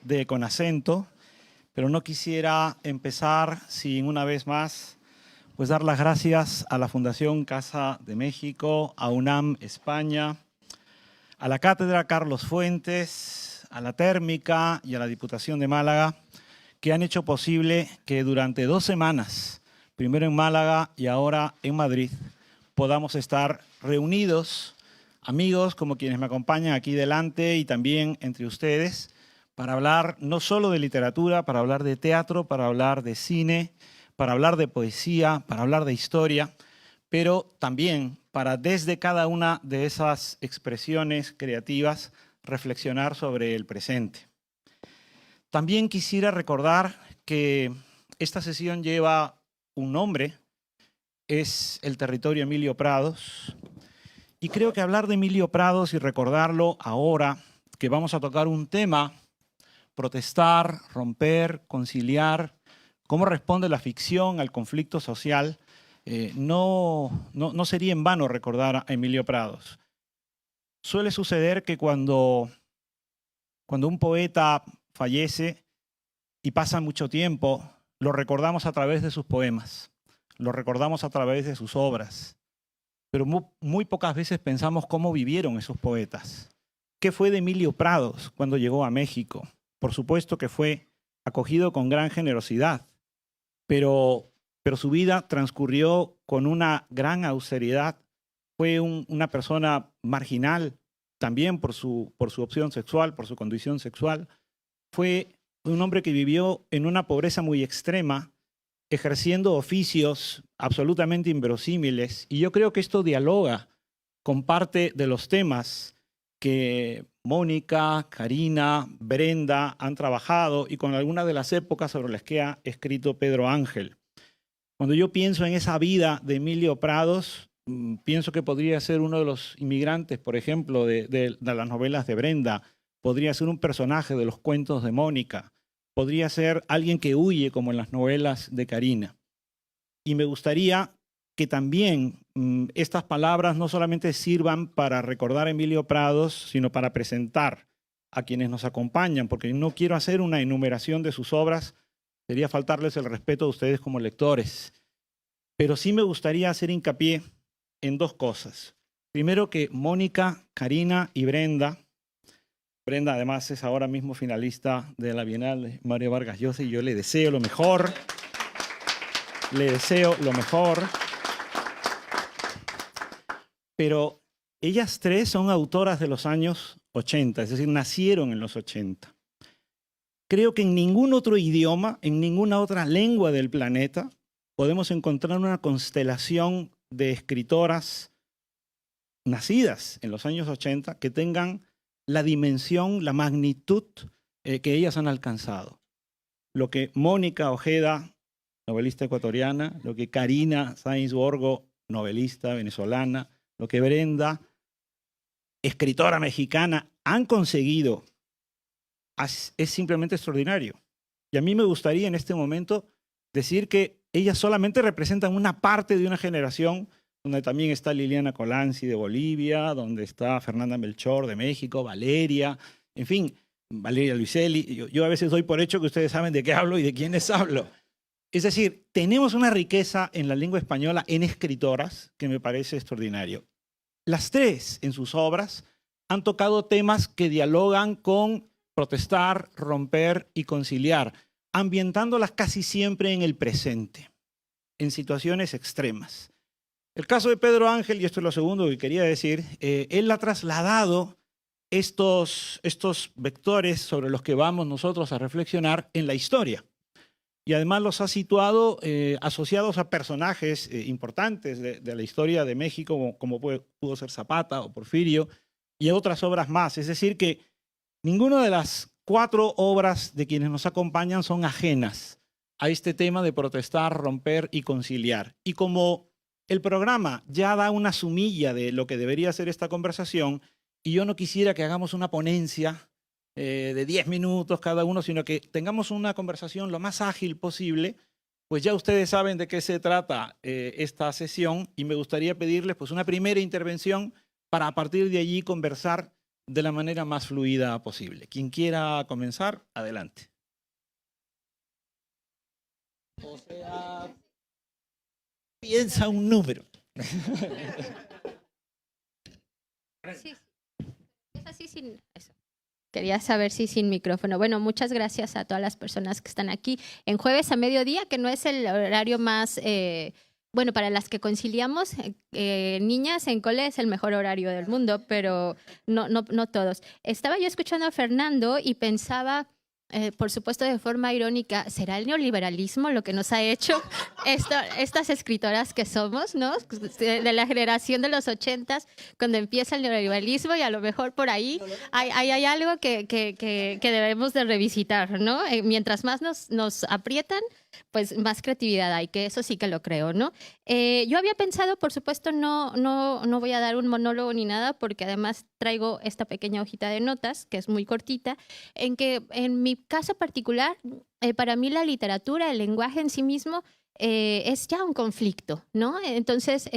de Con Acento, pero no quisiera empezar sin una vez más pues dar las gracias a la Fundación Casa de México, a UNAM España, a la Cátedra Carlos Fuentes, a la Térmica y a la Diputación de Málaga, que han hecho posible que durante 2 semanas, primero en Málaga y ahora en Madrid, podamos estar reunidos, amigos como quienes me acompañan aquí delante y también entre ustedes, para hablar no solo de literatura, para hablar de teatro, para hablar de cine, para hablar de poesía, para hablar de historia, pero también para desde cada una de esas expresiones creativas reflexionar sobre el presente. También quisiera recordar que esta sesión lleva un nombre, es el territorio Emilio Prados, y creo que hablar de Emilio Prados y recordarlo ahora que vamos a tocar un tema, protestar, romper, conciliar, cómo responde la ficción al conflicto social, no sería en vano recordar a Emilio Prados. Suele suceder que cuando un poeta fallece y pasa mucho tiempo, lo recordamos a través de sus poemas, lo recordamos a través de sus obras, pero muy pocas veces pensamos cómo vivieron esos poetas. ¿Qué fue de Emilio Prados cuando llegó a México? Por supuesto que fue acogido con gran generosidad, pero su vida transcurrió con una gran austeridad. Fue una persona marginal también por su opción sexual, por su condición sexual. Fue un hombre que vivió en una pobreza muy extrema, ejerciendo oficios absolutamente inverosímiles. Y yo creo que esto dialoga con parte de los temas que Mónica, Karina, Brenda han trabajado y con algunas de las épocas sobre las que ha escrito Pedro Ángel. Cuando yo pienso en esa vida de Emilio Prados, pienso que podría ser uno de los inmigrantes, por ejemplo, de las novelas de Brenda, podría ser un personaje de los cuentos de Mónica, podría ser alguien que huye como en las novelas de Karina. Y me gustaría que también estas palabras no solamente sirvan para recordar a Emilio Prados, sino para presentar a quienes nos acompañan, porque no quiero hacer una enumeración de sus obras, sería faltarles el respeto a ustedes como lectores. Pero sí me gustaría hacer hincapié en 2 cosas. Primero, que Mónica, Karina y Brenda además es ahora mismo finalista de la Bienal Mario Vargas Llosa y yo le deseo lo mejor. Le deseo lo mejor. Pero ellas 3 son autoras de los años 80, es decir, nacieron en los 80. Creo que en ningún otro idioma, en ninguna otra lengua del planeta, podemos encontrar una constelación de escritoras nacidas en los años 80 que tengan la dimensión, la magnitud que ellas han alcanzado. Lo que Mónica Ojeda, novelista ecuatoriana, lo que Karina Sáenz Borgo, novelista venezolana, lo que Brenda, escritora mexicana, han conseguido es simplemente extraordinario. Y a mí me gustaría en este momento decir que ellas solamente representan una parte de una generación donde también está Liliana Colanzi de Bolivia, donde está Fernanda Melchor de México, Valeria, en fin, Valeria Luiselli. Yo a veces doy por hecho que ustedes saben de qué hablo y de quiénes hablo. Es decir, tenemos una riqueza en la lengua española en escritoras que me parece extraordinario. Las 3 en sus obras han tocado temas que dialogan con protestar, romper y conciliar, ambientándolas casi siempre en el presente, en situaciones extremas. El caso de Pedro Ángel, y esto es lo segundo que quería decir, él ha trasladado estos vectores sobre los que vamos nosotros a reflexionar en la historia. Y además los ha situado asociados a personajes importantes de la historia de México, como pudo ser Zapata o Porfirio, y otras obras más. Es decir, que ninguna de las 4 obras de quienes nos acompañan son ajenas a este tema de protestar, romper y conciliar. Y como el programa ya da una sumilla de lo que debería ser esta conversación, y yo no quisiera que hagamos una ponencia de 10 minutos cada uno, sino que tengamos una conversación lo más ágil posible, pues ya ustedes saben de qué se trata esta sesión y me gustaría pedirles pues una primera intervención para a partir de allí conversar de la manera más fluida posible. Quien quiera comenzar, adelante. O sea, piensa un número. Sí, es así sin eso. Quería saber si sin micrófono. Bueno, muchas gracias a todas las personas que están aquí en jueves a mediodía, que no es el horario más, bueno, para las que conciliamos, niñas en cole es el mejor horario del mundo, pero no todos. Estaba yo escuchando a Fernando y pensaba, por supuesto de forma irónica, ¿será el neoliberalismo lo que nos ha hecho estas escritoras que somos, ¿no? De la generación de los 80s, cuando empieza el neoliberalismo y a lo mejor por ahí hay algo que debemos de revisitar, ¿no? Mientras más nos aprietan, pues más creatividad hay, que eso sí que lo creo, ¿no? Yo había pensado, por supuesto, no voy a dar un monólogo ni nada, porque además traigo esta pequeña hojita de notas, que es muy cortita, en que en mi caso particular, para mí la literatura, el lenguaje en sí mismo, es ya un conflicto, ¿no? Entonces,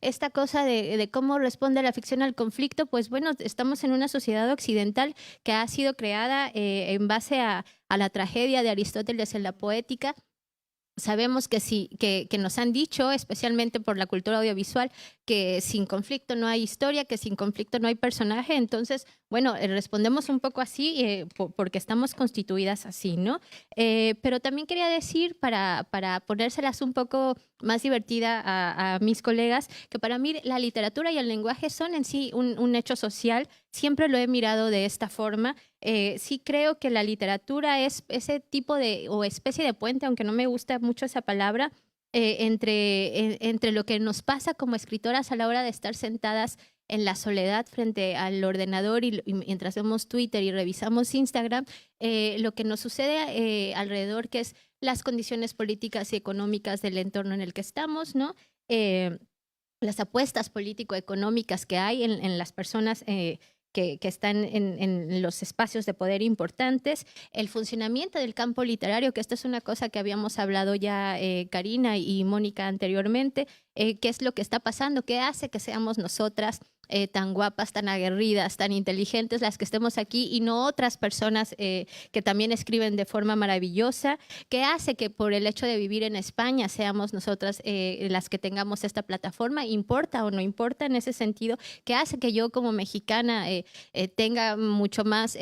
esta cosa de cómo responde la ficción al conflicto, pues bueno, estamos en una sociedad occidental que ha sido creada en base a la tragedia de Aristóteles en la poética. Sabemos que sí, que nos han dicho, especialmente por la cultura audiovisual, que sin conflicto no hay historia, que sin conflicto no hay personaje. Entonces, bueno, respondemos un poco así porque estamos constituidas así, ¿no? Pero también quería decir, para ponérselas un poco más divertida a mis colegas, que para mí la literatura y el lenguaje son en sí un hecho social. Siempre lo he mirado de esta forma. Sí creo que la literatura es ese tipo o especie de puente, aunque no me gusta mucho esa palabra, entre lo que nos pasa como escritoras a la hora de estar sentadas en la soledad frente al ordenador y mientras vemos Twitter y revisamos Instagram, lo que nos sucede alrededor, que es las condiciones políticas y económicas del entorno en el que estamos, ¿no? Las apuestas político-económicas que hay en las personas que están en los espacios de poder importantes, el funcionamiento del campo literario, que esta es una cosa que habíamos hablado ya Karina y Mónica anteriormente, qué es lo que está pasando, qué hace que seamos nosotras tan guapas, tan aguerridas, tan inteligentes las que estemos aquí y no otras personas que también escriben de forma maravillosa, qué hace que por el hecho de vivir en España seamos nosotras las que tengamos esta plataforma, importa o no importa en ese sentido, qué hace que yo como mexicana tenga mucho más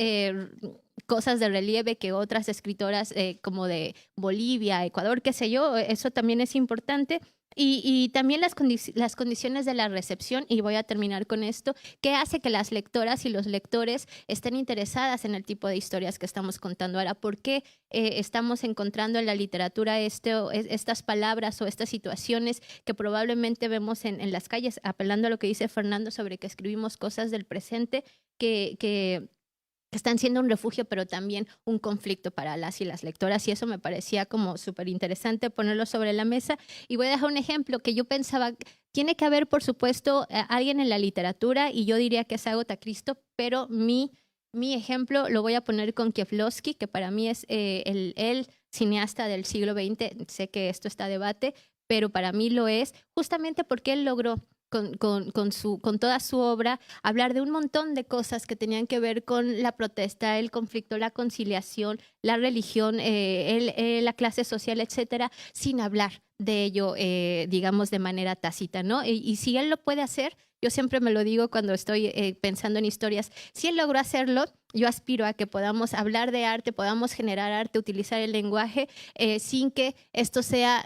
cosas de relieve que otras escritoras como de Bolivia, Ecuador, qué sé yo, eso también es importante. Y también las condiciones de la recepción, y voy a terminar con esto, ¿qué hace que las lectoras y los lectores estén interesadas en el tipo de historias que estamos contando ahora? ¿Por qué estamos encontrando en la literatura estas palabras o estas situaciones que probablemente vemos en las calles? Apelando a lo que dice Fernando sobre que escribimos cosas del presente que están siendo un refugio, pero también un conflicto para las y las lectoras, y eso me parecía como súper interesante ponerlo sobre la mesa. Y voy a dejar un ejemplo que yo pensaba, tiene que haber, por supuesto, alguien en la literatura, y yo diría que es Agatha Christie, pero mi ejemplo lo voy a poner con Kieślowski, que para mí es el cineasta del siglo XX. Sé que esto está a debate, pero para mí lo es, justamente porque él logró con toda su obra, hablar de un montón de cosas que tenían que ver con la protesta, el conflicto, la conciliación, la religión, la clase social, etcétera, sin hablar de ello, digamos, de manera tácita, ¿no? Y si él lo puede hacer, yo siempre me lo digo cuando estoy pensando en historias, si él logró hacerlo, yo aspiro a que podamos hablar de arte, podamos generar arte, utilizar el lenguaje, sin que esto sea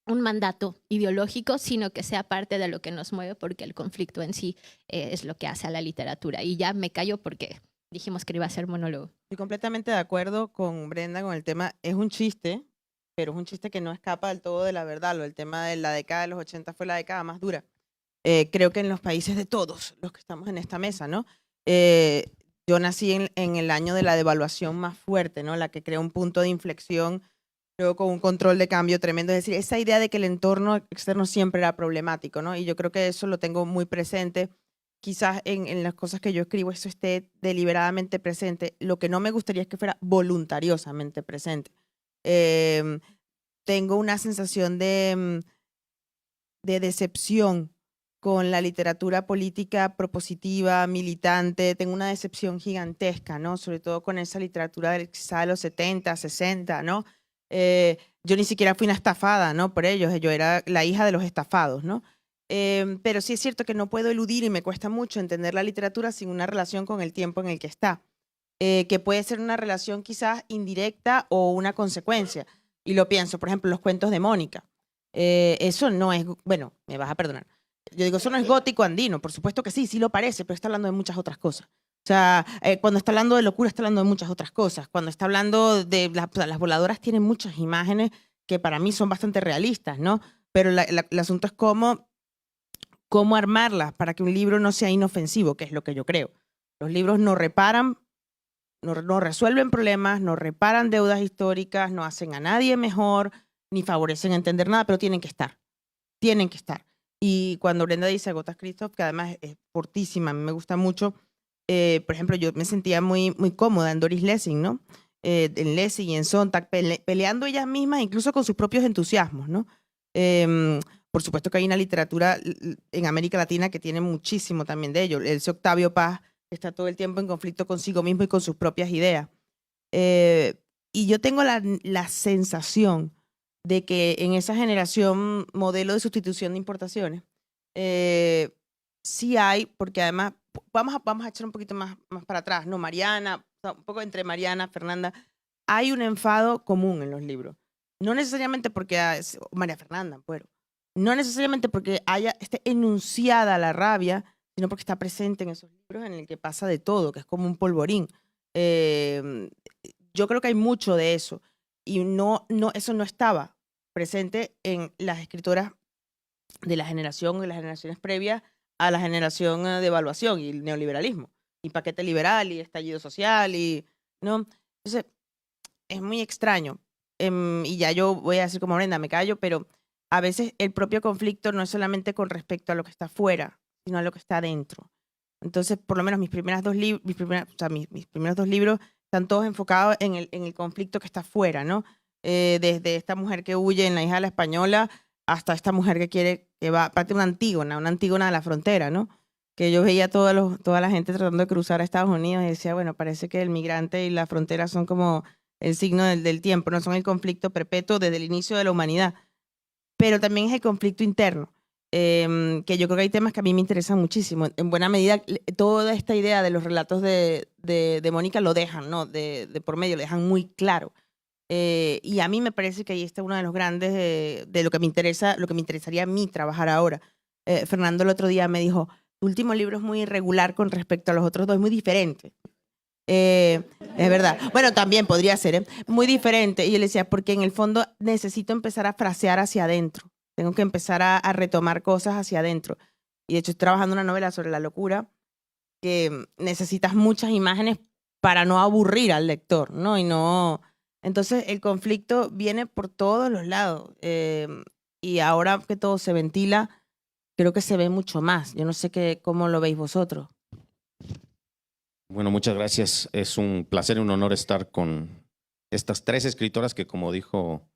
un mandato ideológico, sino que sea parte de lo que nos mueve, porque el conflicto en sí es lo que hace a la literatura. Y ya me callo porque dijimos que iba a ser monólogo. Estoy completamente de acuerdo con Brenda con el tema. Es un chiste, pero es un chiste que no escapa del todo de la verdad. El tema de la década de los 80 fue la década más dura. Creo que en los países de todos los que estamos en esta mesa, ¿no? Yo nací en el año de la devaluación más fuerte, ¿no? La que creó un punto de inflexión, creo, con un control de cambio tremendo. Es decir, esa idea de que el entorno externo siempre era problemático, ¿no? Y yo creo que eso lo tengo muy presente. Quizás en las cosas que yo escribo eso esté deliberadamente presente. Lo que no me gustaría es que fuera voluntariosamente presente. Tengo una sensación de decepción con la literatura política propositiva, militante. Tengo una decepción gigantesca, ¿no? Sobre todo con esa literatura de quizá de los 70, 60, ¿no? Yo ni siquiera fui una estafada, ¿no? Por ellos, yo era la hija de los estafados, ¿no? Pero sí es cierto que no puedo eludir y me cuesta mucho entender la literatura sin una relación con el tiempo en el que está, que puede ser una relación quizás indirecta o una consecuencia. Y lo pienso, por ejemplo, los cuentos de Mónica. Eso no es, bueno, me vas a perdonar. Yo digo, eso no es gótico andino, por supuesto que sí, sí lo parece, pero está hablando de muchas otras cosas. O sea, cuando está hablando de locura, está hablando de muchas otras cosas. Cuando está hablando de las voladoras, tienen muchas imágenes que para mí son bastante realistas, ¿no? Pero el asunto es cómo armarlas para que un libro no sea inofensivo, que es lo que yo creo. Los libros no reparan, no resuelven problemas, no reparan deudas históricas, no hacen a nadie mejor, ni favorecen entender nada, pero tienen que estar. Tienen que estar. Y cuando Brenda dice Agatha Christie, que además es fortísima, a mí me gusta mucho, por ejemplo, yo me sentía muy, muy cómoda en Doris Lessing, ¿no? En Lessing y en Sontag, peleando ellas mismas, incluso con sus propios entusiasmos, ¿no? Por supuesto que hay una literatura en América Latina que tiene muchísimo también de ello. El Octavio Paz está todo el tiempo en conflicto consigo mismo y con sus propias ideas. Y yo tengo la sensación de que en esa generación modelo de sustitución de importaciones, sí hay, porque además, vamos a echar un poquito más para atrás, ¿no? Mariana, o sea, un poco entre Mariana, Fernanda, hay un enfado común en los libros. No necesariamente porque, María Fernanda, bueno, no necesariamente porque esté enunciada la rabia, sino porque está presente en esos libros en el que pasa de todo, que es como un polvorín. Yo creo que hay mucho de eso, y eso no estaba presente en las escritoras de las generaciones previas a la generación de evaluación y el neoliberalismo, y paquete liberal, y estallido social, ¿no? Entonces, es muy extraño. Y ya yo voy a decir como Brenda, me callo, pero a veces el propio conflicto no es solamente con respecto a lo que está afuera, sino a lo que está adentro. Entonces, por lo menos mis primeros dos libros están todos enfocados en el conflicto que está afuera, ¿no? Desde esta mujer que huye en La hija de la española hasta esta mujer que va, parte una Antígona de la frontera, ¿no? Que yo veía toda la gente tratando de cruzar a Estados Unidos y decía, bueno, parece que el migrante y la frontera son como el signo del tiempo, no son el conflicto perpetuo desde el inicio de la humanidad. Pero también es el conflicto interno, que yo creo que hay temas que a mí me interesan muchísimo. En buena medida, toda esta idea de los relatos de Mónica lo dejan, ¿no? De por medio, lo dejan muy claro. Y a mí me parece que ahí está uno de los grandes de lo que me interesaría a mí trabajar ahora. Fernando el otro día me dijo, tu último libro es muy irregular con respecto a los otros dos, es muy diferente. Es verdad. Bueno, también podría ser, muy diferente. Y yo le decía, porque en el fondo necesito empezar a frasear hacia adentro. Tengo que empezar a retomar cosas hacia adentro. Y de hecho estoy trabajando una novela sobre la locura, que necesitas muchas imágenes para no aburrir al lector, ¿no? Entonces el conflicto viene por todos los lados. Y ahora que todo se ventila, creo que se ve mucho más. Yo no sé cómo lo veis vosotros. Bueno, muchas gracias. Es un placer y un honor estar con estas tres escritoras que, como dijo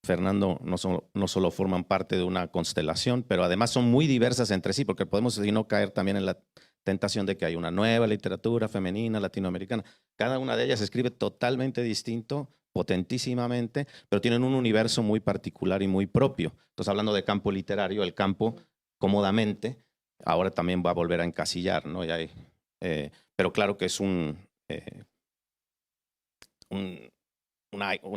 Fernando, no solo forman parte de una constelación, pero además son muy diversas entre sí, porque podemos no caer también en la tentación de que hay una nueva literatura femenina, latinoamericana. Cada una de ellas escribe totalmente distinto, potentísimamente, pero tienen un universo muy particular y muy propio. Entonces, hablando de campo literario, el campo cómodamente ahora también va a volver a encasillar, ¿no? Pero claro que es un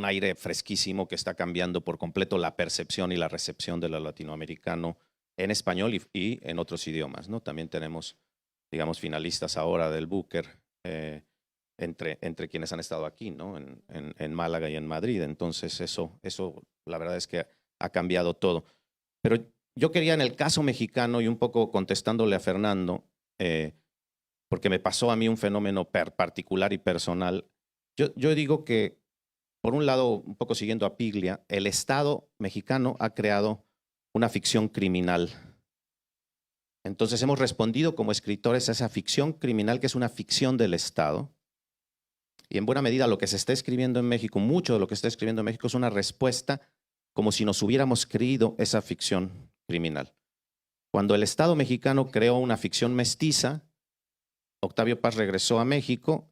aire fresquísimo que está cambiando por completo la percepción y la recepción de lo latinoamericano en español y en otros idiomas, ¿no? También tenemos, digamos, finalistas ahora del Booker entre quienes han estado aquí, ¿no? En Málaga y en Madrid. Entonces eso la verdad es que ha cambiado todo. Pero yo quería, en el caso mexicano, y un poco contestándole a Fernando, porque me pasó a mí un fenómeno particular y personal. Yo digo que, por un lado, un poco siguiendo a Piglia, el Estado mexicano ha creado una ficción criminal. Entonces hemos respondido como escritores a esa ficción criminal, que es una ficción del Estado. Y en buena medida lo que se está escribiendo en México, mucho de lo que se está escribiendo en México, es una respuesta como si nos hubiéramos creído esa ficción criminal. Cuando el Estado mexicano creó una ficción mestiza, Octavio Paz regresó a México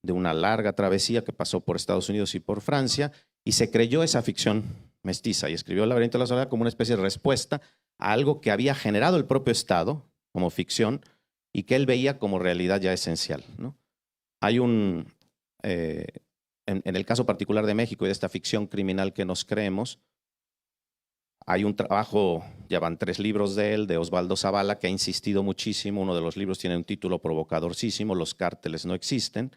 de una larga travesía que pasó por Estados Unidos y por Francia, y se creyó esa ficción mestiza y escribió El laberinto de la soledad como una especie de respuesta a algo que había generado el propio Estado como ficción y que él veía como realidad ya esencial, ¿no? Hay un, en el caso particular de México y de esta ficción criminal que nos creemos, hay un trabajo, ya van 3 libros de él, de Osvaldo Zavala, que ha insistido muchísimo. Uno de los libros tiene un título provocadorcísimo, Los cárteles no existen,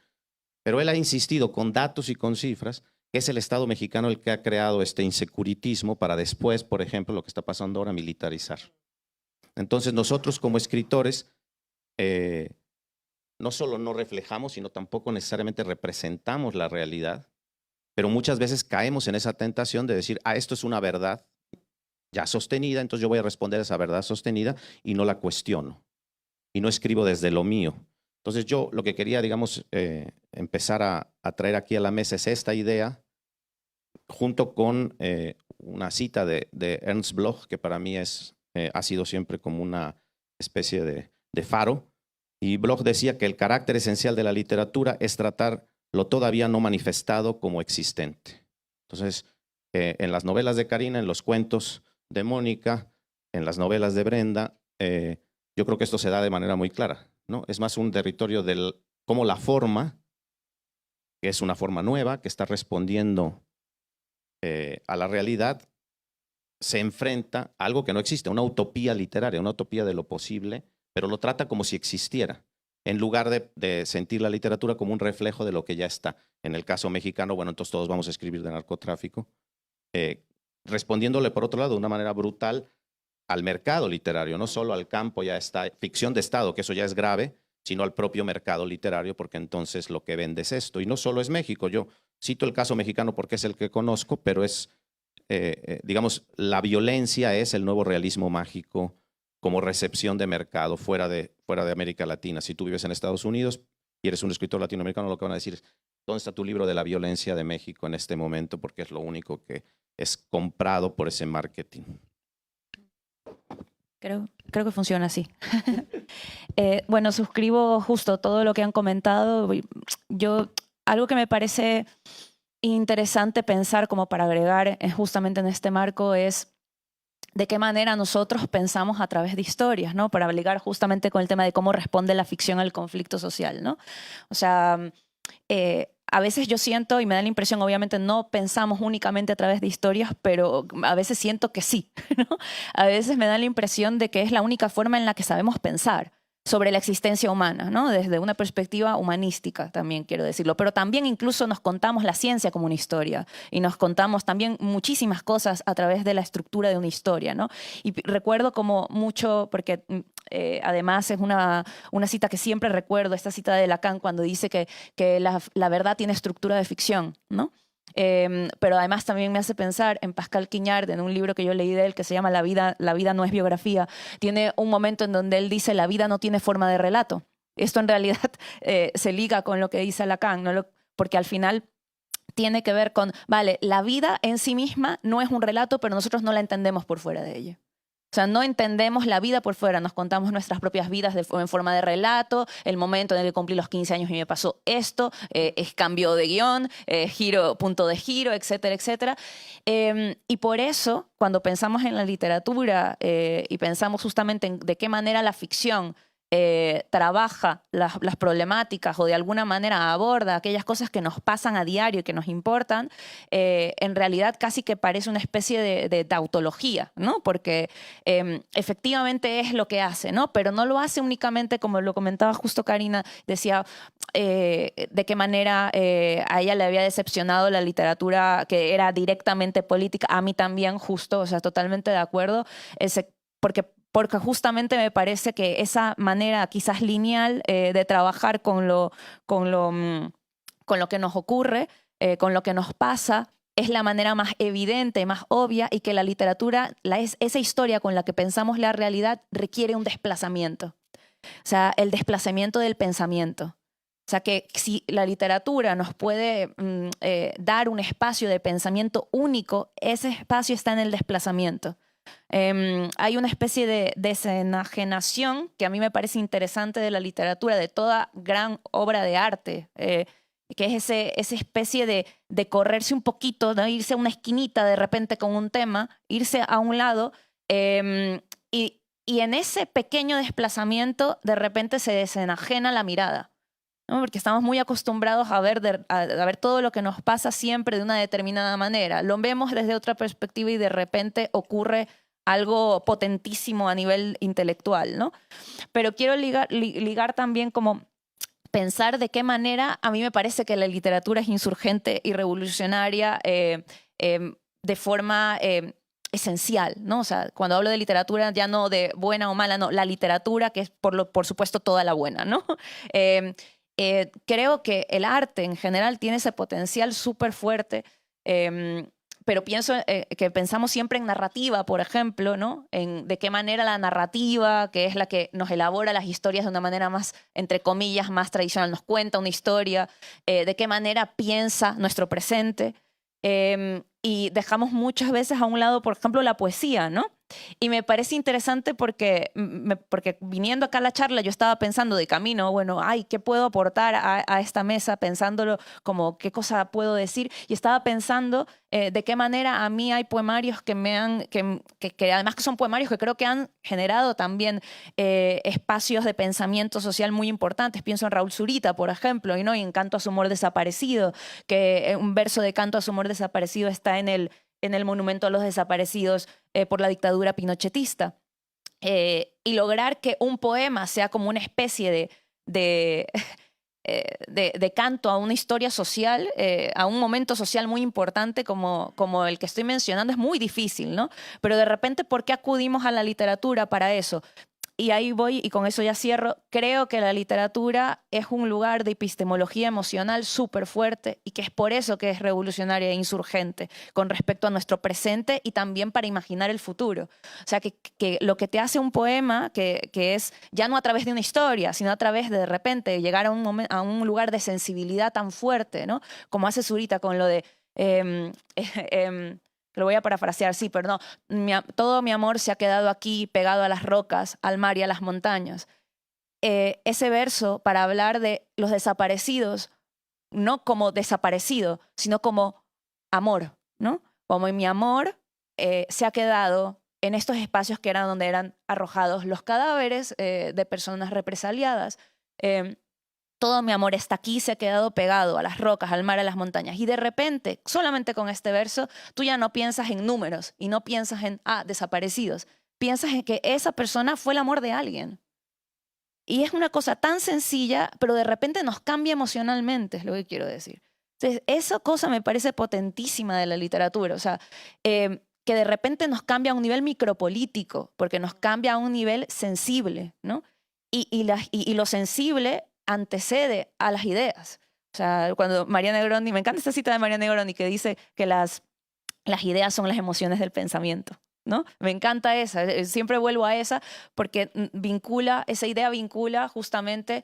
pero él ha insistido con datos y con cifras que es el Estado mexicano el que ha creado este insecuritismo para después, por ejemplo, lo que está pasando ahora, militarizar. Entonces nosotros como escritores no solo no reflejamos, sino tampoco necesariamente representamos la realidad, pero muchas veces caemos en esa tentación de decir, esto es una verdad ya sostenida, entonces yo voy a responder a esa verdad sostenida y no la cuestiono. Y no escribo desde lo mío. Entonces yo lo que quería, digamos, empezar a traer aquí a la mesa es esta idea, junto con una cita de Ernst Bloch, que para mí ha sido siempre como una especie de faro. Y Bloch decía que el carácter esencial de la literatura es tratar lo todavía no manifestado como existente. Entonces, en las novelas de Karina, en los cuentos de Mónica, en las novelas de Brenda, yo creo que esto se da de manera muy clara, ¿no? Es más un territorio del cómo la forma, que es una forma nueva, que está respondiendo a la realidad, se enfrenta a algo que no existe, una utopía literaria, una utopía de lo posible, pero lo trata como si existiera, en lugar de sentir la literatura como un reflejo de lo que ya está. En el caso mexicano, bueno, entonces todos vamos a escribir de narcotráfico, respondiéndole por otro lado de una manera brutal al mercado literario, no solo al campo ya está, ficción de Estado, que eso ya es grave, sino al propio mercado literario, porque entonces lo que vende es esto. Y no solo es México, yo cito el caso mexicano porque es el que conozco, pero es, digamos, la violencia es el nuevo realismo mágico como recepción de mercado fuera de América Latina. Si tú vives en Estados Unidos y eres un escritor latinoamericano, lo que van a decir es, ¿dónde está tu libro de la violencia de México en este momento? Porque es lo único que es comprado por ese marketing. Creo que funciona así. Bueno, suscribo justo todo lo que han comentado. Algo que me parece interesante pensar como para agregar justamente en este marco es de qué manera nosotros pensamos a través de historias, ¿no? Para ligar justamente con el tema de cómo responde la ficción al conflicto social, ¿no? O sea, a veces yo siento y me da la impresión, obviamente no pensamos únicamente a través de historias, pero a veces siento que sí, ¿no? A veces me da la impresión de que es la única forma en la que sabemos pensar sobre la existencia humana, ¿no? Desde una perspectiva humanística también quiero decirlo, pero también incluso nos contamos la ciencia como una historia y nos contamos también muchísimas cosas a través de la estructura de una historia, ¿no? Y recuerdo como mucho, porque además es una cita que siempre recuerdo, esta cita de Lacan cuando dice que la verdad tiene estructura de ficción, ¿no? Pero además también me hace pensar en Pascal Quignard, en un libro que yo leí de él que se llama La vida no es biografía. Tiene un momento en donde él dice la vida no tiene forma de relato. Esto en realidad se liga con lo que dice Lacan, ¿no? Porque al final tiene que ver con, vale, la vida en sí misma no es un relato, pero nosotros no la entendemos por fuera de ella. O sea, no entendemos la vida por fuera, nos contamos nuestras propias vidas en forma de relato, el momento en el que cumplí los 15 años y me pasó esto, es cambio de guión, punto de giro, etcétera, etcétera. Y por eso, cuando pensamos en la literatura y pensamos justamente en de qué manera la ficción trabaja las problemáticas o de alguna manera aborda aquellas cosas que nos pasan a diario y que nos importan, en realidad casi que parece una especie de tautología, ¿no? Porque efectivamente es lo que hace, ¿no? Pero no lo hace únicamente, como lo comentaba justo Karina, decía de qué manera a ella le había decepcionado la literatura que era directamente política, a mí también justo, o sea, totalmente de acuerdo, porque justamente me parece que esa manera quizás lineal de trabajar con lo que nos ocurre, con lo que nos pasa, es la manera más evidente, más obvia, y que la literatura, esa historia con la que pensamos la realidad, requiere un desplazamiento. O sea, el desplazamiento del pensamiento. O sea, que si la literatura nos puede dar un espacio de pensamiento único, ese espacio está en el desplazamiento. Hay una especie de desenajenación que a mí me parece interesante de la literatura, de toda gran obra de arte, que es esa especie de correrse un poquito, ¿no? Irse a una esquinita de repente con un tema, irse a un lado, y en ese pequeño desplazamiento de repente se desenajena la mirada, ¿no? Porque estamos muy acostumbrados a ver todo lo que nos pasa siempre de una determinada manera. Lo vemos desde otra perspectiva y de repente ocurre algo potentísimo a nivel intelectual, ¿no? Pero quiero ligar también como pensar de qué manera a mí me parece que la literatura es insurgente y revolucionaria de forma esencial, ¿no? O sea, cuando hablo de literatura ya no de buena o mala, no, la literatura que es por supuesto toda la buena, ¿no? Creo que el arte en general tiene ese potencial súper fuerte, pero pienso que pensamos siempre en narrativa, por ejemplo, ¿no? En de qué manera la narrativa, que es la que nos elabora las historias de una manera más, entre comillas, más tradicional, nos cuenta una historia, de qué manera piensa nuestro presente, y dejamos muchas veces a un lado, por ejemplo, la poesía, ¿no? Y me parece interesante porque viniendo acá a la charla yo estaba pensando de camino, bueno, ay, ¿qué puedo aportar a esta mesa? Pensándolo como qué cosa puedo decir. Y estaba pensando de qué manera a mí hay poemarios que además que son poemarios que creo que han generado también espacios de pensamiento social muy importantes. Pienso en Raúl Zurita, por ejemplo, y en Canto a su amor desaparecido, que un verso de Canto a su amor desaparecido está en el Monumento a los Desaparecidos por la dictadura pinochetista. Y lograr que un poema sea como una especie de canto a una historia social, a un momento social muy importante como el que estoy mencionando, es muy difícil, ¿no? Pero de repente, ¿por qué acudimos a la literatura para eso? Y ahí voy, y con eso ya cierro. Creo que la literatura es un lugar de epistemología emocional súper fuerte y que es por eso que es revolucionaria e insurgente con respecto a nuestro presente y también para imaginar el futuro. O sea, que lo que te hace un poema, que es ya no a través de una historia, sino a través de repente llegar a un lugar de sensibilidad tan fuerte, ¿no? Como hace Zurita con lo de... lo voy a parafrasear, sí, pero no. Todo mi amor se ha quedado aquí pegado a las rocas, al mar y a las montañas. Ese verso para hablar de los desaparecidos, no como desaparecido, sino como amor, ¿no? Como mi amor se ha quedado en estos espacios que eran donde eran arrojados los cadáveres de personas represaliadas. Todo mi amor está aquí, se ha quedado pegado a las rocas, al mar, a las montañas. Y de repente, solamente con este verso, tú ya no piensas en números y no piensas en, desaparecidos. Piensas en que esa persona fue el amor de alguien. Y es una cosa tan sencilla, pero de repente nos cambia emocionalmente, es lo que quiero decir. Entonces, esa cosa me parece potentísima de la literatura. O sea, que de repente nos cambia a un nivel micropolítico, porque nos cambia a un nivel sensible, ¿no? Y lo sensible antecede a las ideas. O sea, cuando María Negroni, me encanta esta cita de María Negroni que dice que las ideas son las emociones del pensamiento, ¿no? Me encanta esa, siempre vuelvo a esa porque esa idea vincula justamente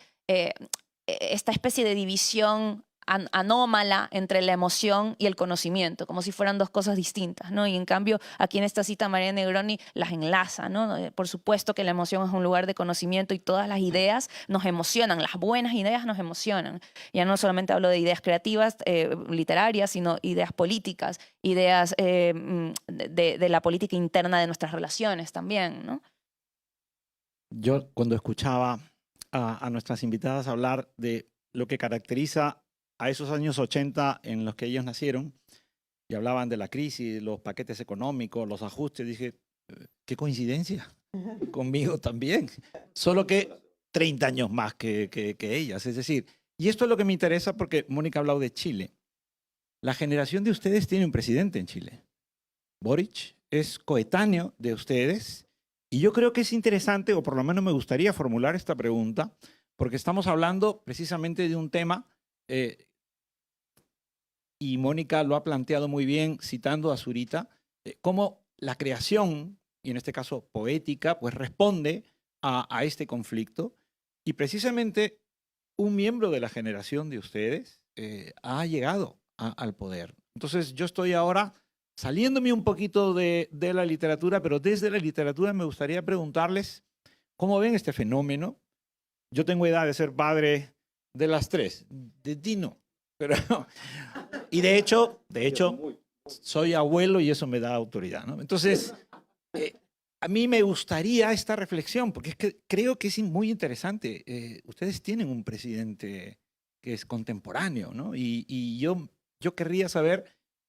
esta especie de división anómala entre la emoción y el conocimiento, como si fueran dos cosas distintas, ¿no? Y en cambio, aquí en esta cita María Negroni las enlaza, ¿no? Por supuesto que la emoción es un lugar de conocimiento y todas las ideas nos emocionan, las buenas ideas nos emocionan. Ya no solamente hablo de ideas creativas, literarias, sino ideas políticas, ideas de la política interna de nuestras relaciones también, ¿no? Yo cuando escuchaba a nuestras invitadas hablar de lo que caracteriza a esos años 80 en los que ellos nacieron y hablaban de la crisis, los paquetes económicos, los ajustes, dije, qué coincidencia, conmigo también, solo que 30 años más que ellas. Es decir, y esto es lo que me interesa porque Mónica ha hablado de Chile. La generación de ustedes tiene un presidente en Chile. Boric es coetáneo de ustedes y yo creo que es interesante, o por lo menos me gustaría formular esta pregunta, porque estamos hablando precisamente de un tema y Mónica lo ha planteado muy bien citando a Zurita, cómo la creación, y en este caso poética, pues responde a este conflicto. Y precisamente un miembro de la generación de ustedes ha llegado al poder. Entonces yo estoy ahora saliéndome un poquito de la literatura, pero desde la literatura me gustaría preguntarles cómo ven este fenómeno. Yo tengo edad de ser padre de las 3, de Dino, pero y de hecho, soy abuelo y eso me da autoridad, ¿no? Entonces, a mí me gustaría esta reflexión, porque es que creo que es muy interesante. Ustedes tienen un presidente que es contemporáneo, ¿no? Y yo querría saber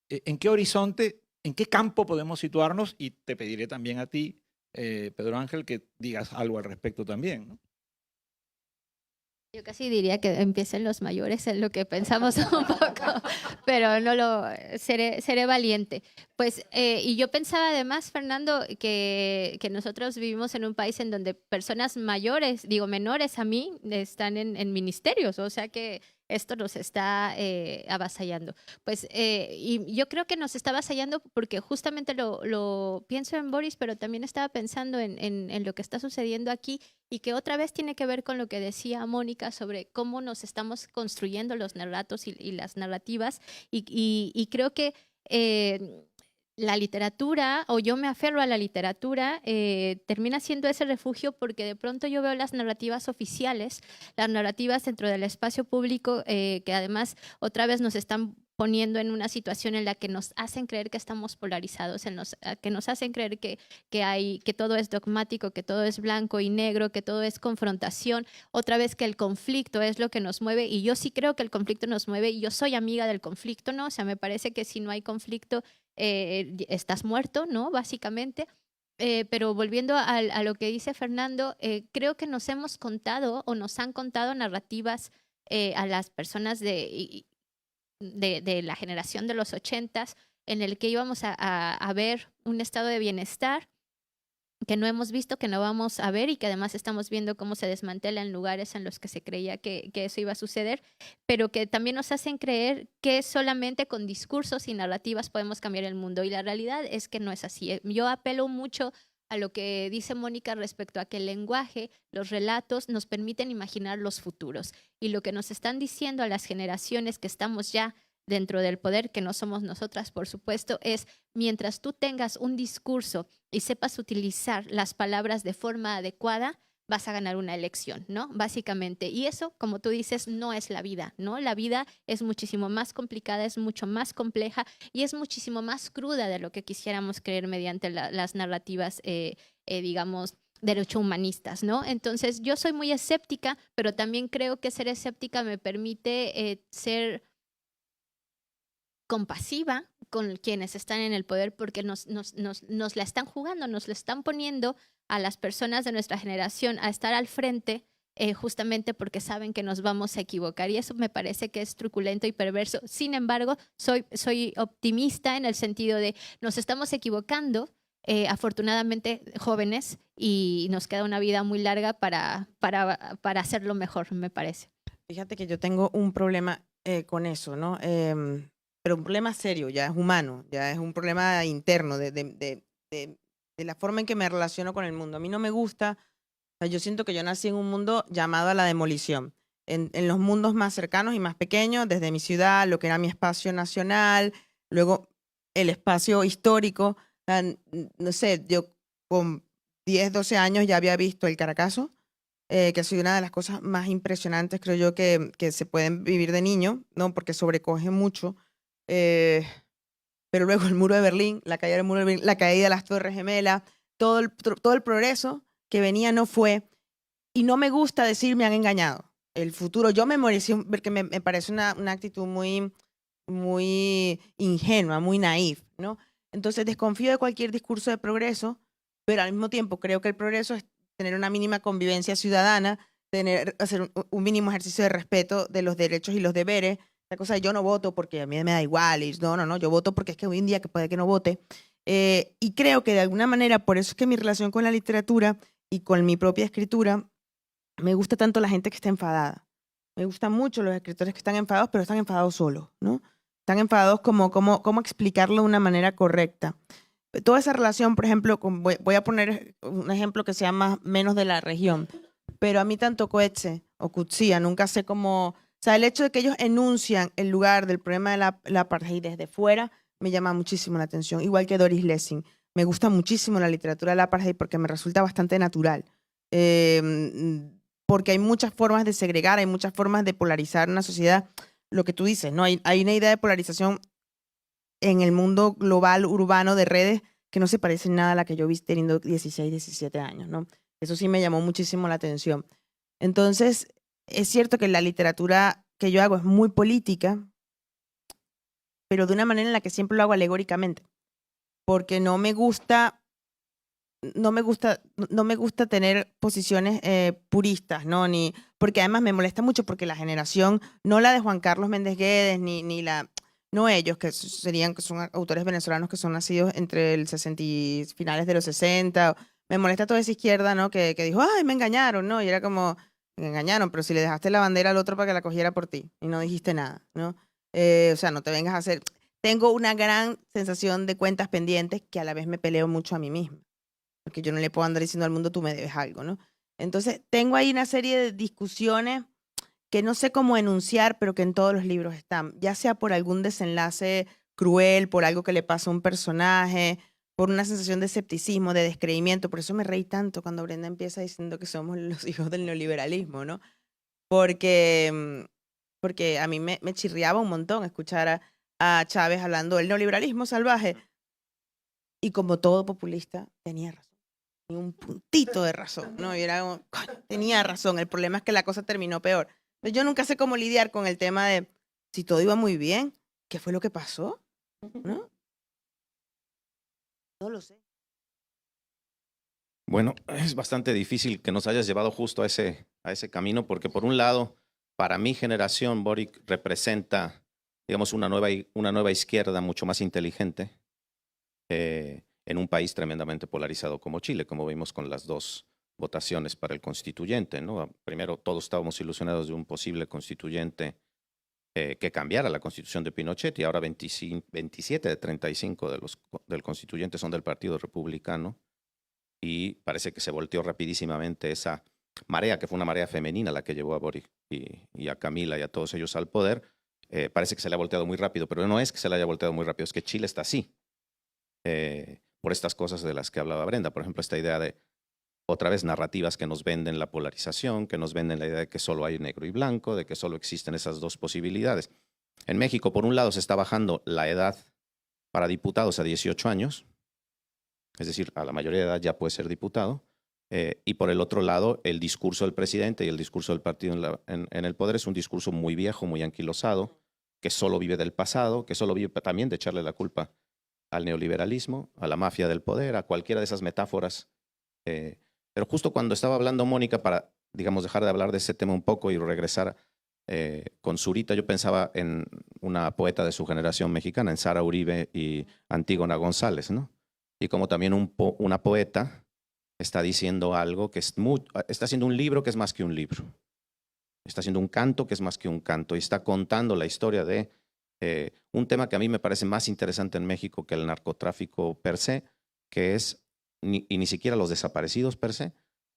en qué horizonte, en qué campo podemos situarnos, y te pediré también a ti, Pedro Ángel, que digas algo al respecto también, ¿no? Yo casi diría que empiecen los mayores, es lo que pensamos un poco, pero no lo seré valiente. Pues, y yo pensaba además, Fernando, que nosotros vivimos en un país en donde personas mayores, digo menores a mí, están en ministerios, o sea que esto nos está avasallando. Pues, y yo creo que nos está avasallando porque justamente lo pienso en Boris, pero también estaba pensando en lo que está sucediendo aquí y que otra vez tiene que ver con lo que decía Mónica sobre cómo nos estamos construyendo los relatos y las narrativas. Y creo que la literatura, o yo me aferro a la literatura, termina siendo ese refugio porque de pronto yo veo las narrativas oficiales, las narrativas dentro del espacio público, que además otra vez nos están poniendo en una situación en la que nos hacen creer que estamos polarizados, que nos hacen creer que todo es dogmático, que todo es blanco y negro, que todo es confrontación, otra vez que el conflicto es lo que nos mueve, y yo sí creo que el conflicto nos mueve, y yo soy amiga del conflicto, ¿no? O sea, me parece que si no hay conflicto, estás muerto, ¿no? Básicamente. Pero volviendo a lo que dice Fernando, creo que nos hemos contado o nos han contado narrativas a las personas de la generación de los 80s, en el que íbamos a ver un estado de bienestar que no hemos visto, que no vamos a ver, y que además estamos viendo cómo se desmantela en lugares en los que se creía que eso iba a suceder, pero que también nos hacen creer que solamente con discursos y narrativas podemos cambiar el mundo, y la realidad es que no es así. Yo apelo mucho a lo que dice Mónica respecto a que el lenguaje, los relatos nos permiten imaginar los futuros, y lo que nos están diciendo a las generaciones que estamos ya dentro del poder, que no somos nosotras, por supuesto, es mientras tú tengas un discurso y sepas utilizar las palabras de forma adecuada, vas a ganar una elección, ¿no? Básicamente. Y eso, como tú dices, no es la vida, ¿no? La vida es muchísimo más complicada, es mucho más compleja y es muchísimo más cruda de lo que quisiéramos creer mediante las narrativas, digamos, derecho-humanistas, ¿no? Entonces, yo soy muy escéptica, pero también creo que ser escéptica me permite ser compasiva con quienes están en el poder, porque nos la están jugando, nos la están poniendo a las personas de nuestra generación a estar al frente, justamente porque saben que nos vamos a equivocar, y eso me parece que es truculento y perverso. Sin embargo, soy optimista en el sentido de nos estamos equivocando, afortunadamente jóvenes, y nos queda una vida muy larga para hacerlo mejor, me parece. Fíjate que yo tengo un problema con eso, ¿no? Pero un problema serio, ya es humano, ya es un problema interno de la forma en que me relaciono con el mundo. A mí no me gusta, o sea, yo siento que yo nací en un mundo llamado a la demolición. En los mundos más cercanos y más pequeños, desde mi ciudad, lo que era mi espacio nacional, luego el espacio histórico. O sea, no sé, yo con 10, 12 años ya había visto el Caracazo, que ha sido una de las cosas más impresionantes, creo yo, que se pueden vivir de niño, ¿no? Porque sobrecoge mucho. Pero luego el muro de Berlín, la caída del muro de Berlín, la caída de las Torres Gemelas, todo el progreso que venía no fue. Y no me gusta decir me han engañado. El futuro, yo me merecí, porque me parece una actitud muy, muy ingenua, muy naif, ¿no? Entonces desconfío de cualquier discurso de progreso, pero al mismo tiempo creo que el progreso es tener una mínima convivencia ciudadana, hacer un mínimo ejercicio de respeto de los derechos y los deberes. La cosa de yo no voto porque a mí me da igual, y no, yo voto porque es que hoy en día que puede que no vote. Y creo que de alguna manera, por eso es que mi relación con la literatura y con mi propia escritura, me gusta tanto la gente que está enfadada. Me gustan mucho los escritores que están enfadados, pero están enfadados solos, ¿no? Están enfadados cómo explicarlo de una manera correcta. Toda esa relación, por ejemplo, voy a poner un ejemplo que sea menos de la región, pero a mí tanto Coetze o Coetzee, nunca sé cómo... O sea, el hecho de que ellos enuncian el lugar del problema de la apartheid desde fuera me llama muchísimo la atención, igual que Doris Lessing. Me gusta muchísimo la literatura del apartheid porque me resulta bastante natural. Porque hay muchas formas de segregar, hay muchas formas de polarizar una sociedad. Lo que tú dices, ¿no? Hay una idea de polarización en el mundo global, urbano, de redes, que no se parece en nada a la que yo vi teniendo 16, 17 años, ¿no? Eso sí me llamó muchísimo la atención. Entonces, es cierto que la literatura que yo hago es muy política, pero de una manera en la que siempre lo hago alegóricamente, porque no me gusta tener posiciones puristas, ¿no? Porque además me molesta mucho porque la generación, no la de Juan Carlos Méndez Guedes, no ellos, que son autores venezolanos que son nacidos entre el 60 y finales de los 60. Me molesta toda esa izquierda, ¿no? Que dijo, ay, me engañaron, ¿no? Y era como, me engañaron, pero si le dejaste la bandera al otro para que la cogiera por ti y no dijiste nada, ¿no? O sea, no te vengas a hacer... Tengo una gran sensación de cuentas pendientes que a la vez me peleo mucho a mí misma, porque yo no le puedo andar diciendo al mundo, tú me debes algo, ¿no? Entonces, tengo ahí una serie de discusiones que no sé cómo enunciar, pero que en todos los libros están, ya sea por algún desenlace cruel, por algo que le pasa a un personaje, por una sensación de escepticismo, de descreimiento. Por eso me reí tanto cuando Brenda empieza diciendo que somos los hijos del neoliberalismo, ¿no? Porque a mí me chirriaba un montón escuchar a Chávez hablando del neoliberalismo salvaje. Y como todo populista, tenía razón. Ni un puntito de razón, ¿no? Y era como, tenía razón. El problema es que la cosa terminó peor. Entonces, yo nunca sé cómo lidiar con el tema de si todo iba muy bien, ¿qué fue lo que pasó? ¿No? No lo sé. Bueno, es bastante difícil que nos hayas llevado justo a ese camino, porque por un lado, para mi generación, Boric representa, digamos, una nueva izquierda mucho más inteligente en un país tremendamente polarizado como Chile, como vimos con las dos votaciones para el constituyente, ¿no? Primero, todos estábamos ilusionados de un posible constituyente que cambiara la constitución de Pinochet, y ahora 27 de 35 del constituyente son del Partido Republicano, y parece que se volteó rapidísimamente esa marea, que fue una marea femenina la que llevó a Boric y a Camila y a todos ellos al poder. Parece que se le ha volteado muy rápido, pero no es que se le haya volteado muy rápido, es que Chile está así, por estas cosas de las que hablaba Brenda. Por ejemplo, esta idea de, otra vez, narrativas que nos venden la polarización, que nos venden la idea de que solo hay negro y blanco, de que solo existen esas dos posibilidades. En México, por un lado, se está bajando la edad para diputados a 18 años, es decir, a la mayoría de edad ya puede ser diputado, y por el otro lado, el discurso del presidente y el discurso del partido en el poder es un discurso muy viejo, muy anquilosado, que solo vive del pasado, que solo vive también de echarle la culpa al neoliberalismo, a la mafia del poder, a cualquiera de esas metáforas. Pero justo cuando estaba hablando Mónica, para, digamos, dejar de hablar de ese tema un poco y regresar con Zurita, yo pensaba en una poeta de su generación mexicana, en Sara Uribe y Antígona González, ¿no? Y como también una poeta está diciendo algo que está haciendo un libro que es más que un libro. Está haciendo un canto que es más que un canto, y está contando la historia de un tema que a mí me parece más interesante en México que el narcotráfico per se, que es, ni siquiera los desaparecidos per se,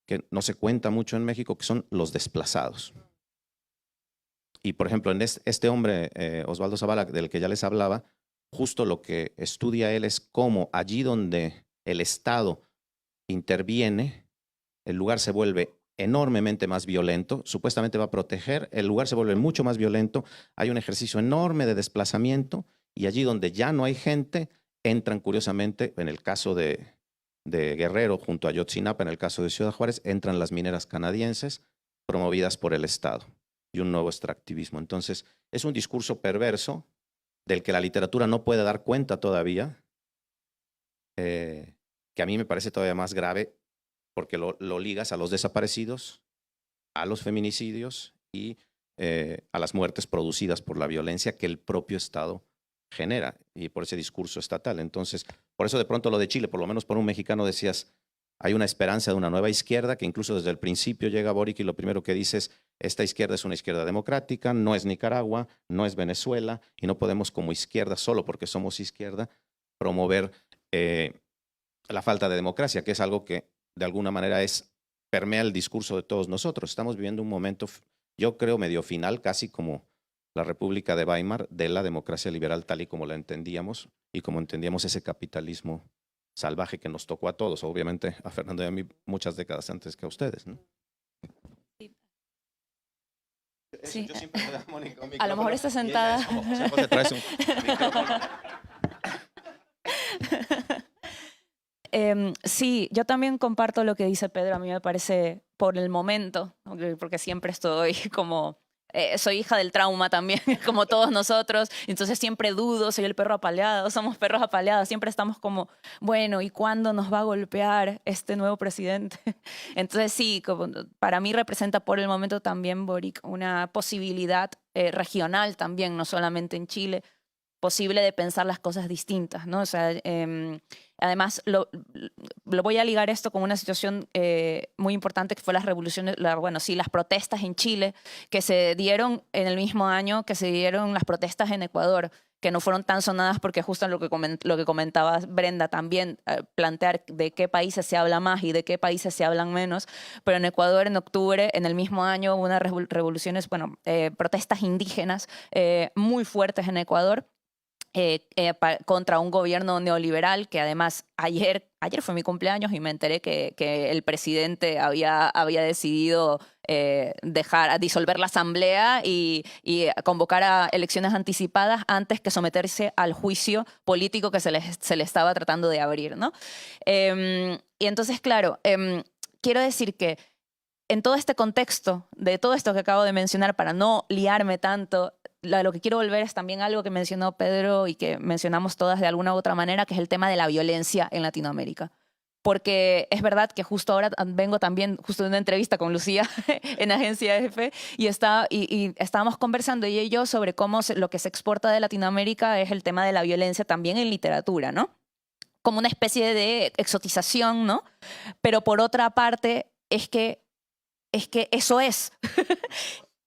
que no se cuenta mucho en México, que son los desplazados. Y por ejemplo, en este hombre, Osvaldo Zavala, del que ya les hablaba, justo lo que estudia él es cómo allí donde el Estado interviene, el lugar se vuelve enormemente más violento, supuestamente va a proteger, el lugar se vuelve mucho más violento, hay un ejercicio enorme de desplazamiento, y allí donde ya no hay gente, entran curiosamente, en el caso de Guerrero junto a Ayotzinapa, en el caso de Ciudad Juárez, entran las mineras canadienses promovidas por el Estado y un nuevo extractivismo. Entonces, es un discurso perverso del que la literatura no puede dar cuenta todavía, que a mí me parece todavía más grave, porque lo ligas a los desaparecidos, a los feminicidios y a las muertes producidas por la violencia que el propio Estado genera, y por ese discurso estatal. Entonces, por eso de pronto lo de Chile, por lo menos por un mexicano decías, hay una esperanza de una nueva izquierda, que incluso desde el principio llega Boric y lo primero que dice es, esta izquierda es una izquierda democrática, no es Nicaragua, no es Venezuela, y no podemos como izquierda, solo porque somos izquierda, promover la falta de democracia, que es algo que de alguna manera permea el discurso de todos nosotros. Estamos viviendo un momento, yo creo, medio final, casi como la República de Weimar de la democracia liberal tal y como la entendíamos y como entendíamos ese capitalismo salvaje que nos tocó a todos, obviamente a Fernando y a mí muchas décadas antes que a ustedes, ¿no? Sí. Yo siempre le doy a Mónica un A lo mejor micrófono está y ella sentada. es como, José José, traes un micrófono. Sí, yo también comparto lo que dice Pedro. A mí me parece, por el momento, porque siempre estoy como... soy hija del trauma también, como todos nosotros. Entonces siempre dudo, soy el perro apaleado, somos perros apaleados. Siempre estamos como, bueno, ¿y cuándo nos va a golpear este nuevo presidente? Entonces sí, como para mí representa por el momento también, Boric, una posibilidad regional también, no solamente en Chile, posible de pensar las cosas distintas, ¿no? O sea, además, lo voy a ligar esto con una situación muy importante que fue las revoluciones, las protestas en Chile, que se dieron en el mismo año que se dieron las protestas en Ecuador, que no fueron tan sonadas porque justo lo que comentaba Brenda también, plantear de qué países se habla más y de qué países se hablan menos, pero en Ecuador en octubre, en el mismo año, hubo unas revoluciones, protestas indígenas muy fuertes en Ecuador, contra un gobierno neoliberal que además ayer fue mi cumpleaños y me enteré que el presidente había decidido disolver la asamblea y convocar a elecciones anticipadas antes que someterse al juicio político que se le estaba tratando de abrir, ¿no? Y entonces, claro, quiero decir que en todo este contexto de todo esto que acabo de mencionar, para no liarme tanto, lo que quiero volver es también algo que mencionó Pedro y que mencionamos todas de alguna u otra manera, que es el tema de la violencia en Latinoamérica. Porque es verdad que justo ahora vengo también justo de una entrevista con Lucía en Agencia EFE y estábamos conversando ella y yo sobre cómo lo que se exporta de Latinoamérica es el tema de la violencia también en literatura, ¿no? Como una especie de exotización, ¿no? Pero por otra parte es que eso es.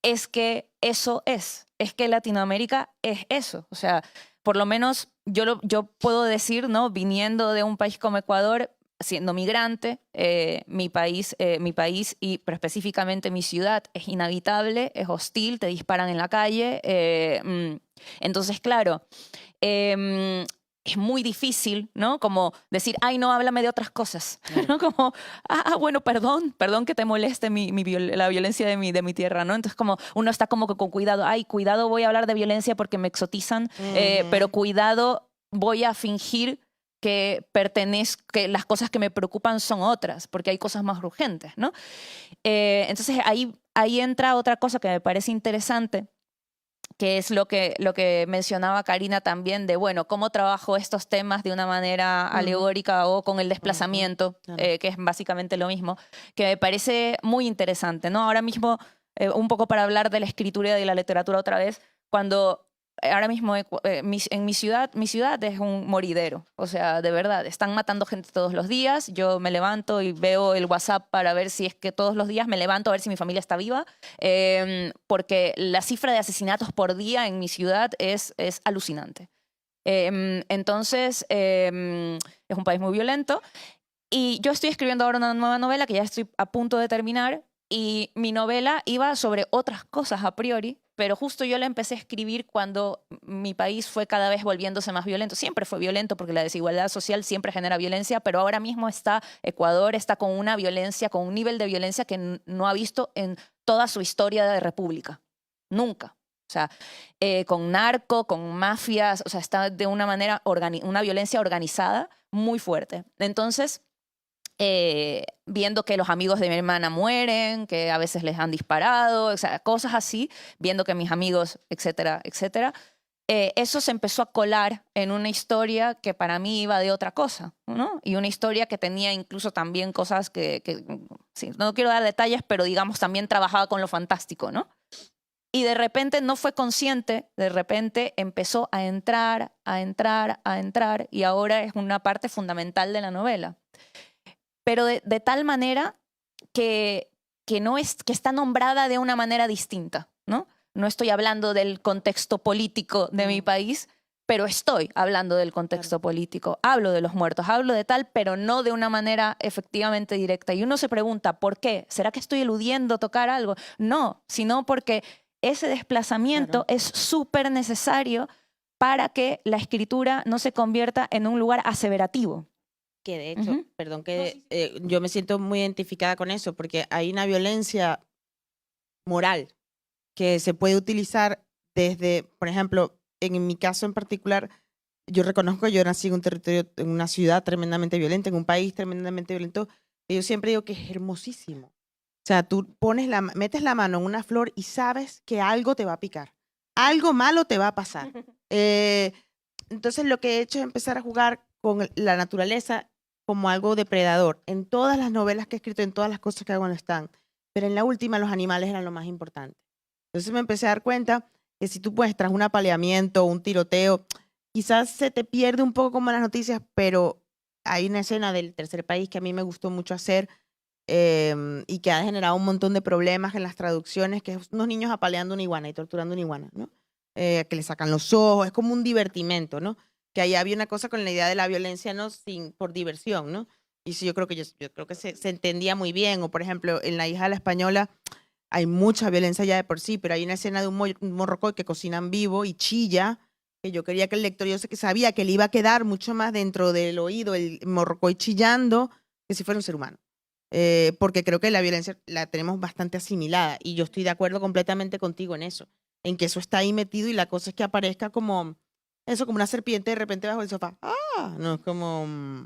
Es que Latinoamérica es eso. O sea, por lo menos yo puedo decir, ¿no? Viniendo de un país como Ecuador, siendo migrante, mi país pero específicamente mi ciudad es inhabitable, es hostil, te disparan en la calle. Entonces, claro, es muy difícil, ¿no? Como decir, ay, no, háblame de otras cosas, ¿no? Como, bueno, perdón que te moleste la violencia de mi tierra, ¿no? Entonces, como uno está como que con cuidado, ay, cuidado, voy a hablar de violencia porque me exotizan, pero cuidado, voy a fingir que las cosas que me preocupan son otras, porque hay cosas más urgentes, ¿no? Entonces, ahí entra otra cosa que me parece interesante, que es lo que mencionaba Karina también, de, bueno, cómo trabajo estos temas de una manera alegórica o con el desplazamiento, que es básicamente lo mismo, que me parece muy interesante, ¿no? Ahora mismo, un poco para hablar de la escritura y de la literatura otra vez, cuando ahora mismo en mi ciudad es un moridero, o sea, de verdad, están matando gente todos los días, yo me levanto y veo el WhatsApp para ver si es que todos los días me levanto a ver si mi familia está viva, porque la cifra de asesinatos por día en mi ciudad es alucinante. Entonces, es un país muy violento y yo estoy escribiendo ahora una nueva novela que ya estoy a punto de terminar y mi novela iba sobre otras cosas a priori, pero justo yo la empecé a escribir cuando mi país fue cada vez volviéndose más violento. Siempre fue violento porque la desigualdad social siempre genera violencia, pero ahora mismo Ecuador está con una violencia, con un nivel de violencia que no ha visto en toda su historia de república. Nunca. O sea, con narco, con mafias, o sea, está de una manera, una violencia organizada muy fuerte. Entonces, viendo que los amigos de mi hermana mueren, que a veces les han disparado, o sea, cosas así, viendo que mis amigos, etcétera, etcétera, eso se empezó a colar en una historia que para mí iba de otra cosa, ¿no? Y una historia que tenía incluso también cosas que sí, no quiero dar detalles, pero digamos también trabajaba con lo fantástico, ¿no? Y de repente no fue consciente, de repente empezó a entrar, y ahora es una parte fundamental de la novela. Pero de tal manera que está nombrada de una manera distinta, ¿no? No estoy hablando del contexto político de mi país, pero estoy hablando del contexto político. Hablo de los muertos, hablo de tal, pero no de una manera efectivamente directa. Y uno se pregunta, ¿por qué? ¿Será que estoy eludiendo tocar algo? No, sino porque ese desplazamiento es súper necesario para que la escritura no se convierta en un lugar aseverativo. Que de hecho, perdón, que yo me siento muy identificada con eso, porque hay una violencia moral que se puede utilizar desde, por ejemplo, en mi caso en particular, yo reconozco que yo nací en un territorio, en una ciudad tremendamente violenta, en un país tremendamente violento, y yo siempre digo que es hermosísimo. O sea, tú metes la mano en una flor y sabes que algo te va a picar, algo malo te va a pasar. Entonces lo que he hecho es empezar a jugar con la naturaleza como algo depredador. En todas las novelas que he escrito, en todas las cosas que hago no están, pero en la última los animales eran lo más importante. Entonces me empecé a dar cuenta que si tú muestras un apaleamiento, un tiroteo, quizás se te pierde un poco como en las noticias, pero hay una escena del Tercer País que a mí me gustó mucho hacer y que ha generado un montón de problemas en las traducciones, que es unos niños apaleando una iguana y torturando una iguana, ¿no? Que le sacan los ojos, es como un divertimento, ¿no? Que ahí había una cosa con la idea de la violencia, ¿no? Por diversión, ¿no? Y sí, yo creo que se entendía muy bien. O, por ejemplo, en La hija de la española hay mucha violencia ya de por sí, pero hay una escena de un morrocoy que cocinan vivo y chilla, que yo quería que el lector, yo sé que sabía que le iba a quedar mucho más dentro del oído el morrocoy chillando que si fuera un ser humano. Porque creo que la violencia la tenemos bastante asimilada y yo estoy de acuerdo completamente contigo en eso, en que eso está ahí metido y la cosa es que aparezca como eso, como una serpiente de repente bajo el sofá. No, es como...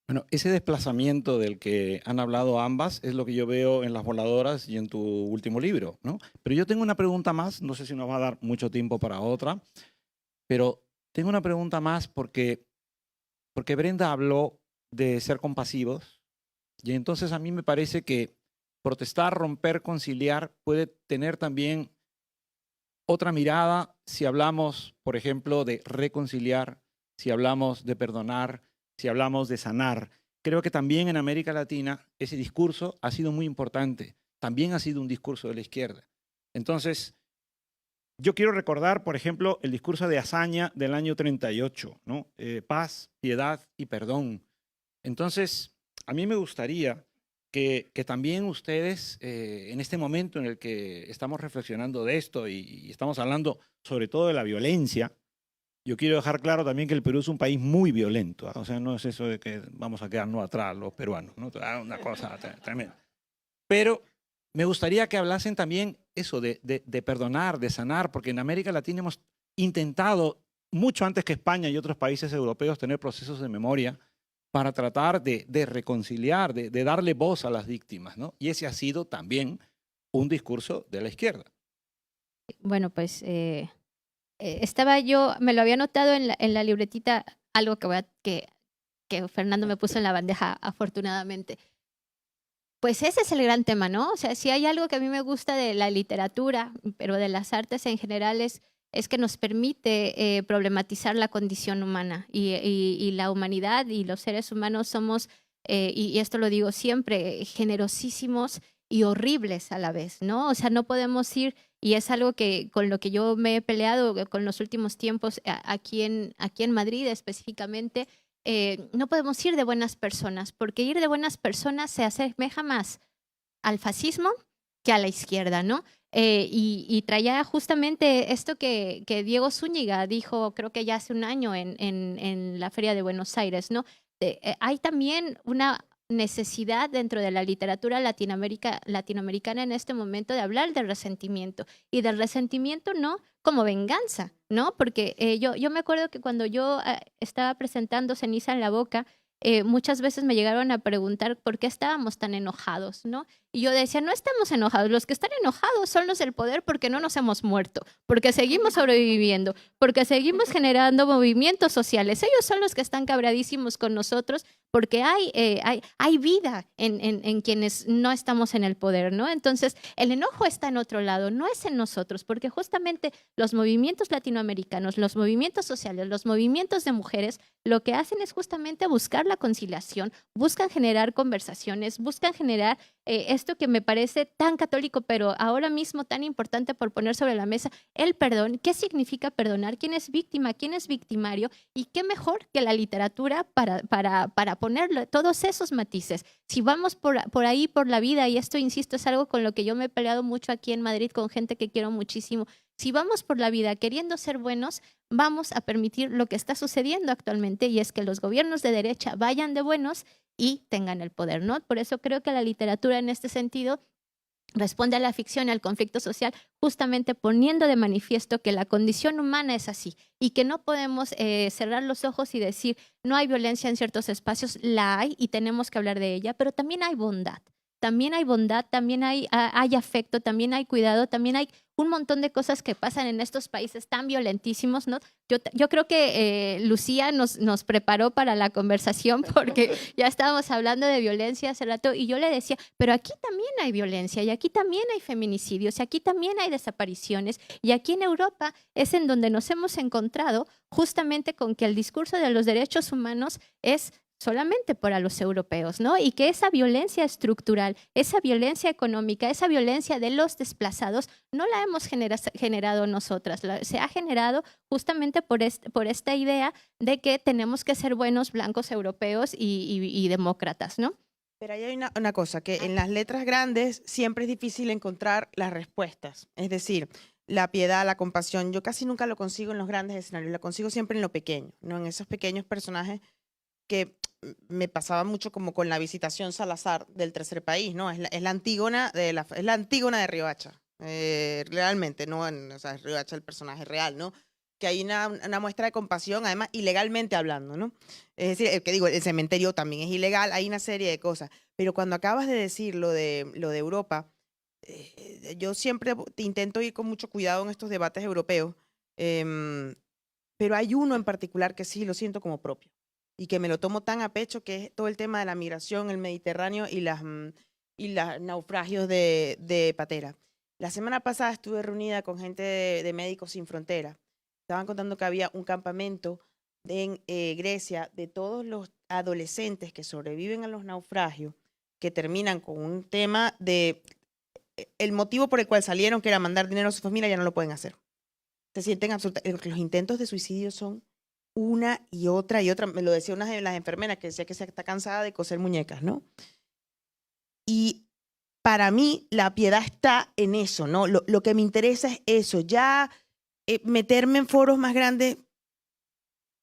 Bueno, ese desplazamiento del que han hablado ambas es lo que yo veo en Las Voladoras y en tu último libro, ¿no? Pero yo tengo una pregunta más, no sé si nos va a dar mucho tiempo para otra, pero tengo una pregunta más porque Brenda habló de ser compasivos y entonces a mí me parece que protestar, romper, conciliar puede tener también otra mirada si hablamos, por ejemplo, de reconciliar, si hablamos de perdonar, si hablamos de sanar. Creo que también en América Latina ese discurso ha sido muy importante. También ha sido un discurso de la izquierda. Entonces, yo quiero recordar, por ejemplo, el discurso de Azaña del año 38, ¿no? Paz, piedad y perdón. Entonces, a mí me gustaría que también ustedes, en este momento en el que estamos reflexionando de esto y estamos hablando sobre todo de la violencia, yo quiero dejar claro también que el Perú es un país muy violento, ¿eh? O sea, no es eso de que vamos a quedarnos atrás los peruanos, ¿no? Una cosa tremenda. Pero me gustaría que hablasen también eso de perdonar, de sanar, porque en América Latina hemos intentado, mucho antes que España y otros países europeos, tener procesos de memoria para tratar de reconciliar, de darle voz a las víctimas, ¿no? Y ese ha sido también un discurso de la izquierda. Bueno, pues estaba yo, me lo había notado en la libretita, algo que Fernando me puso en la bandeja, afortunadamente. Pues ese es el gran tema, ¿no? O sea, si hay algo que a mí me gusta de la literatura, pero de las artes en general, es que nos permite problematizar la condición humana y la humanidad y los seres humanos somos, y esto lo digo siempre, generosísimos y horribles a la vez, ¿no? O sea, no podemos ir, y es algo que con lo que yo me he peleado con los últimos tiempos aquí en Madrid específicamente, no podemos ir de buenas personas, porque ir de buenas personas se asemeja más al fascismo que a la izquierda, ¿no? Y traía justamente esto que Diego Zúñiga dijo, creo que ya hace un año en la Feria de Buenos Aires, ¿no? Hay también una necesidad dentro de la literatura latinoamericana en este momento de hablar del resentimiento, y del resentimiento no como venganza, ¿no? Porque yo me acuerdo que cuando yo estaba presentando Ceniza en la boca, muchas veces me llegaron a preguntar por qué estábamos tan enojados, ¿no? Y yo decía, no estamos enojados, los que están enojados son los del poder porque no nos hemos muerto, porque seguimos sobreviviendo, porque seguimos generando movimientos sociales. Ellos son los que están cabradísimos con nosotros porque hay vida en quienes no estamos en el poder, ¿no? Entonces, el enojo está en otro lado, no es en nosotros, porque justamente los movimientos latinoamericanos, los movimientos sociales, los movimientos de mujeres, lo que hacen es justamente buscar la conciliación, buscan generar conversaciones, buscan generar esto que me parece tan católico, pero ahora mismo tan importante por poner sobre la mesa, el perdón. ¿Qué significa perdonar? ¿Quién es víctima? ¿Quién es victimario? Y qué mejor que la literatura para ponerle todos esos matices. Si vamos por ahí, por la vida, y esto, insisto, es algo con lo que yo me he peleado mucho aquí en Madrid con gente que quiero muchísimo. Si vamos por la vida queriendo ser buenos, vamos a permitir lo que está sucediendo actualmente, y es que los gobiernos de derecha vayan de buenos y tengan el poder, ¿no? Por eso creo que la literatura en este sentido responde a la ficción y al conflicto social, justamente poniendo de manifiesto que la condición humana es así y que no podemos cerrar los ojos y decir no hay violencia en ciertos espacios. La hay y tenemos que hablar de ella, pero también hay bondad. También hay bondad, también hay afecto, también hay cuidado, también hay un montón de cosas que pasan en estos países tan violentísimos, ¿no? Yo creo que Lucía nos preparó para la conversación porque ya estábamos hablando de violencia hace rato y yo le decía, pero aquí también hay violencia y aquí también hay feminicidios y aquí también hay desapariciones y aquí en Europa es en donde nos hemos encontrado justamente con que el discurso de los derechos humanos es solamente para los europeos, ¿no? Y que esa violencia estructural, esa violencia económica, esa violencia de los desplazados, no la hemos generado nosotras, se ha generado justamente por esta idea de que tenemos que ser buenos blancos europeos y demócratas, ¿no? Pero ahí hay una cosa, que en las letras grandes siempre es difícil encontrar las respuestas. Es decir, la piedad, la compasión, yo casi nunca lo consigo en los grandes escenarios, la consigo siempre en lo pequeño, ¿no? En esos pequeños personajes que me pasaba mucho como con la Visitación Salazar del Tercer País, ¿no? Es la Antígona es la Antígona de Riohacha, realmente, ¿no? O sea, es Riohacha el personaje real, ¿no? Que hay una muestra de compasión, además, ilegalmente hablando, ¿no? Es decir, que digo, el cementerio también es ilegal, hay una serie de cosas. Pero cuando acabas de decir lo de Europa, yo siempre intento ir con mucho cuidado en estos debates europeos, pero hay uno en particular que sí lo siento como propio y que me lo tomo tan a pecho, que es todo el tema de la migración, el Mediterráneo y los naufragios de patera. La semana pasada estuve reunida con gente de Médicos Sin Fronteras. Estaban contando que había un campamento en Grecia de todos los adolescentes que sobreviven a los naufragios, que terminan con un tema de el motivo por el cual salieron, que era mandar dinero a su familia, ya no lo pueden hacer. Se sienten absolutamente... Los intentos de suicidio son una y otra. Me lo decía una de las enfermeras que decía que se está cansada de coser muñecas, ¿no? Y para mí la piedad está en eso, ¿no? Lo que me interesa es eso. Ya meterme en foros más grandes,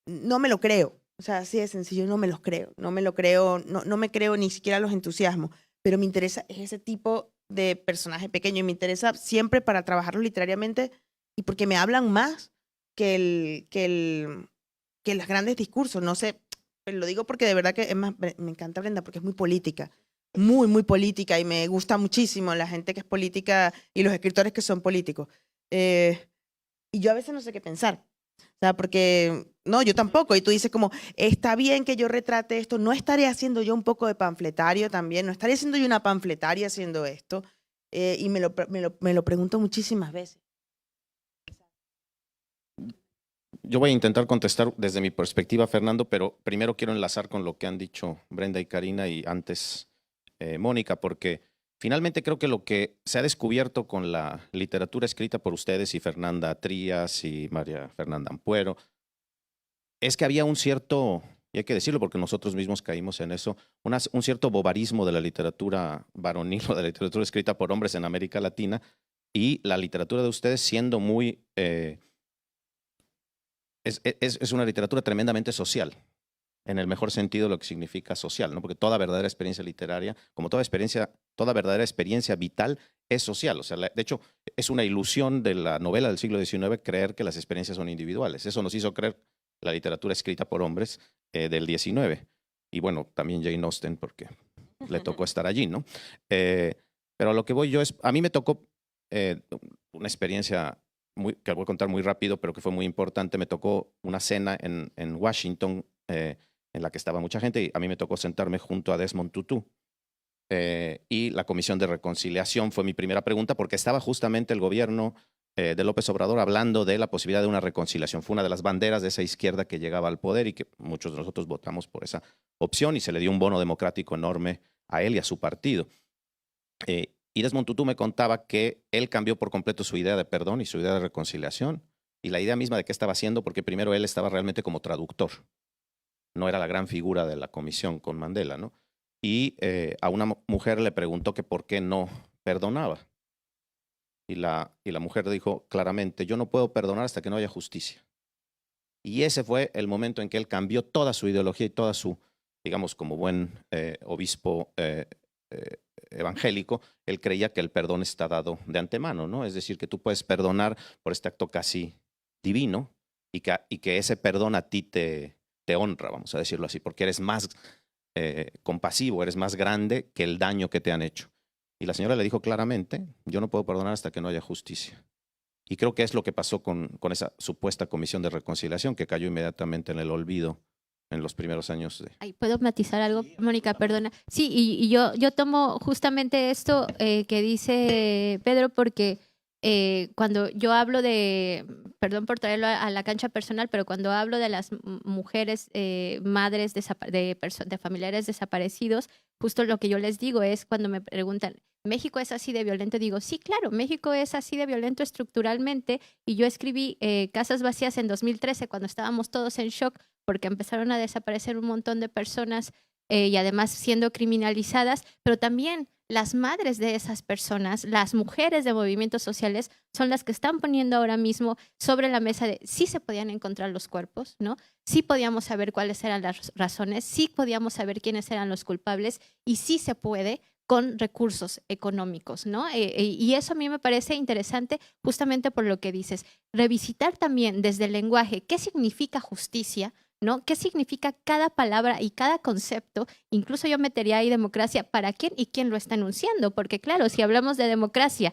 no me lo creo. O sea, así de sencillo, no me los creo. No me lo creo, no me creo ni siquiera los entusiasmos. Pero me interesa ese tipo de personaje pequeño y me interesa siempre para trabajarlo literariamente y porque me hablan más que los grandes discursos. No sé, pero lo digo porque de verdad que es más, me encanta Brenda porque es muy política, muy, muy política y me gusta muchísimo la gente que es política y los escritores que son políticos. Y yo a veces no sé qué pensar. O sea, porque, no, yo tampoco. Y tú dices como, está bien que yo retrate esto, ¿no estaré haciendo yo un poco de panfletario también? ¿No estaré siendo yo una panfletaria haciendo esto? Y me lo pregunto muchísimas veces. Yo voy a intentar contestar desde mi perspectiva, Fernando, pero primero quiero enlazar con lo que han dicho Brenda y Karina y antes Mónica, porque finalmente creo que lo que se ha descubierto con la literatura escrita por ustedes y Fernanda Trías y María Fernanda Ampuero es que había un cierto, y hay que decirlo porque nosotros mismos caímos en eso, un cierto bobarismo de la literatura varonil o de la literatura escrita por hombres en América Latina y la literatura de ustedes siendo muy... Es una literatura tremendamente social, en el mejor sentido de lo que significa social, ¿no? Porque toda verdadera experiencia literaria, como toda verdadera experiencia vital, es social. O sea, de hecho, es una ilusión de la novela del siglo XIX creer que las experiencias son individuales. Eso nos hizo creer la literatura escrita por hombres del XIX. Y bueno, también Jane Austen, porque le tocó estar allí, ¿no? Pero a lo que voy yo es, a mí me tocó una experiencia que voy a contar muy rápido, pero que fue muy importante. Me tocó una cena en Washington en la que estaba mucha gente y a mí me tocó sentarme junto a Desmond Tutu. Y la Comisión de Reconciliación fue mi primera pregunta porque estaba justamente el gobierno de López Obrador hablando de la posibilidad de una reconciliación. Fue una de las banderas de esa izquierda que llegaba al poder y que muchos de nosotros votamos por esa opción y se le dio un bono democrático enorme a él y a su partido. y Desmond Tutu me contaba que él cambió por completo su idea de perdón y su idea de reconciliación y la idea misma de qué estaba haciendo, porque primero él estaba realmente como traductor. No era la gran figura de la comisión con Mandela, ¿no? Y a una mujer le preguntó que por qué no perdonaba. Y la mujer dijo claramente, yo no puedo perdonar hasta que no haya justicia. Y ese fue el momento en que él cambió toda su ideología y toda su, digamos, como buen obispo evangélico, él creía que el perdón está dado de antemano, ¿no? Es decir, que tú puedes perdonar por este acto casi divino y que ese perdón a ti te honra, vamos a decirlo así, porque eres más compasivo, eres más grande que el daño que te han hecho. Y la señora le dijo claramente, yo no puedo perdonar hasta que no haya justicia. Y creo que es lo que pasó con esa supuesta comisión de reconciliación que cayó inmediatamente en el olvido en los primeros años de... Ay, ¿puedo matizar algo, Mónica? Perdona. Sí, y yo tomo justamente esto que dice Pedro porque cuando yo hablo de, perdón por traerlo a la cancha personal, pero cuando hablo de las mujeres madres de familiares desaparecidos, justo lo que yo les digo es cuando me preguntan, ¿México es así de violento? Digo, sí, claro, México es así de violento estructuralmente y yo escribí Casas Vacías en 2013 cuando estábamos todos en shock porque empezaron a desaparecer un montón de personas y además siendo criminalizadas, pero también las madres de esas personas, las mujeres de movimientos sociales, son las que están poniendo ahora mismo sobre la mesa de sí se podían encontrar los cuerpos, ¿no? Sí podíamos saber cuáles eran las razones, sí podíamos saber quiénes eran los culpables y sí se puede con recursos económicos, ¿no? Y eso a mí me parece interesante justamente por lo que dices. Revisitar también desde el lenguaje qué significa justicia, ¿no? ¿Qué significa cada palabra y cada concepto? Incluso yo metería ahí democracia para quién y quién lo está enunciando, porque claro, si hablamos de democracia,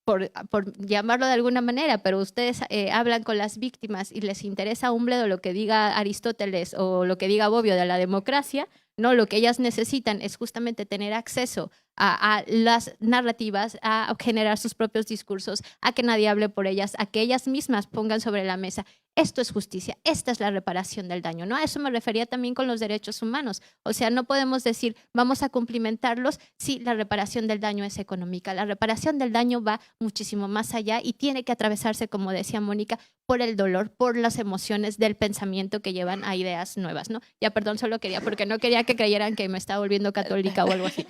por llamarlo de alguna manera, pero ustedes hablan con las víctimas y les interesa un bledo lo que diga Aristóteles o lo que diga Bobbio de la democracia, no, lo que ellas necesitan es justamente tener acceso a las narrativas, a generar sus propios discursos, a que nadie hable por ellas, a que ellas mismas pongan sobre la mesa. Esto es justicia, esta es la reparación del daño, ¿no? A eso me refería también con los derechos humanos. O sea, no podemos decir vamos a cumplimentarlos si la reparación del daño es económica. La reparación del daño va muchísimo más allá y tiene que atravesarse, como decía Mónica, por el dolor, por las emociones del pensamiento que llevan a ideas nuevas, ¿no? Ya, perdón, solo quería, porque no quería que creyeran que me estaba volviendo católica o algo así.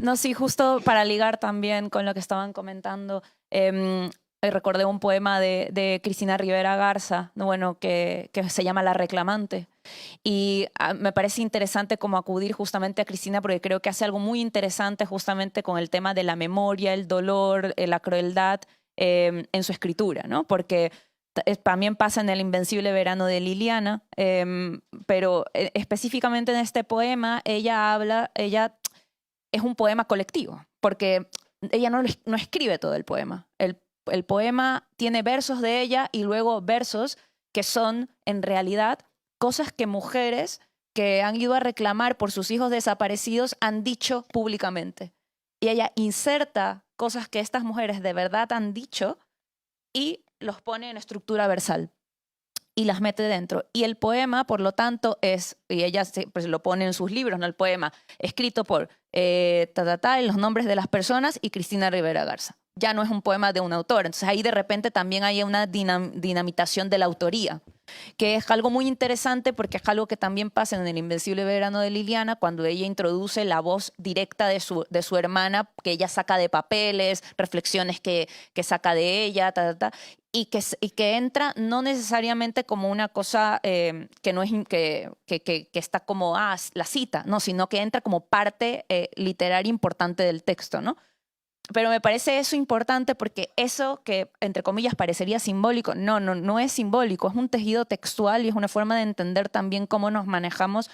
No, sí, justo para ligar también con lo que estaban comentando, recordé un poema de Cristina Rivera Garza, bueno, que se llama La Reclamante. Y me parece interesante como acudir justamente a Cristina porque creo que hace algo muy interesante justamente con el tema de la memoria, el dolor, la crueldad en su escritura, ¿no? Porque también pasa en El Invencible Verano de Liliana, pero específicamente en este poema ella es un poema colectivo, porque ella no escribe todo el poema. El poema tiene versos de ella y luego versos que son, en realidad, cosas que mujeres que han ido a reclamar por sus hijos desaparecidos han dicho públicamente. Y ella inserta cosas que estas mujeres de verdad han dicho y los pone en estructura versal y las mete dentro. Y el poema, por lo tanto, y ella pues, lo pone en sus libros, ¿no? El poema escrito por y los nombres de las personas y Cristina Rivera Garza. Ya no es un poema de un autor. Entonces ahí de repente también hay una dinamitación de la autoría, que es algo muy interesante porque es algo que también pasa en El Invencible Verano de Liliana, cuando ella introduce la voz directa de su hermana, que ella saca de papeles, reflexiones que saca de ella, y que entra no necesariamente como una cosa que no es que está como la cita, no, sino que entra como parte literaria importante del texto, ¿no? Pero me parece eso importante porque eso que, entre comillas, parecería simbólico, no es simbólico, es un tejido textual y es una forma de entender también cómo nos manejamos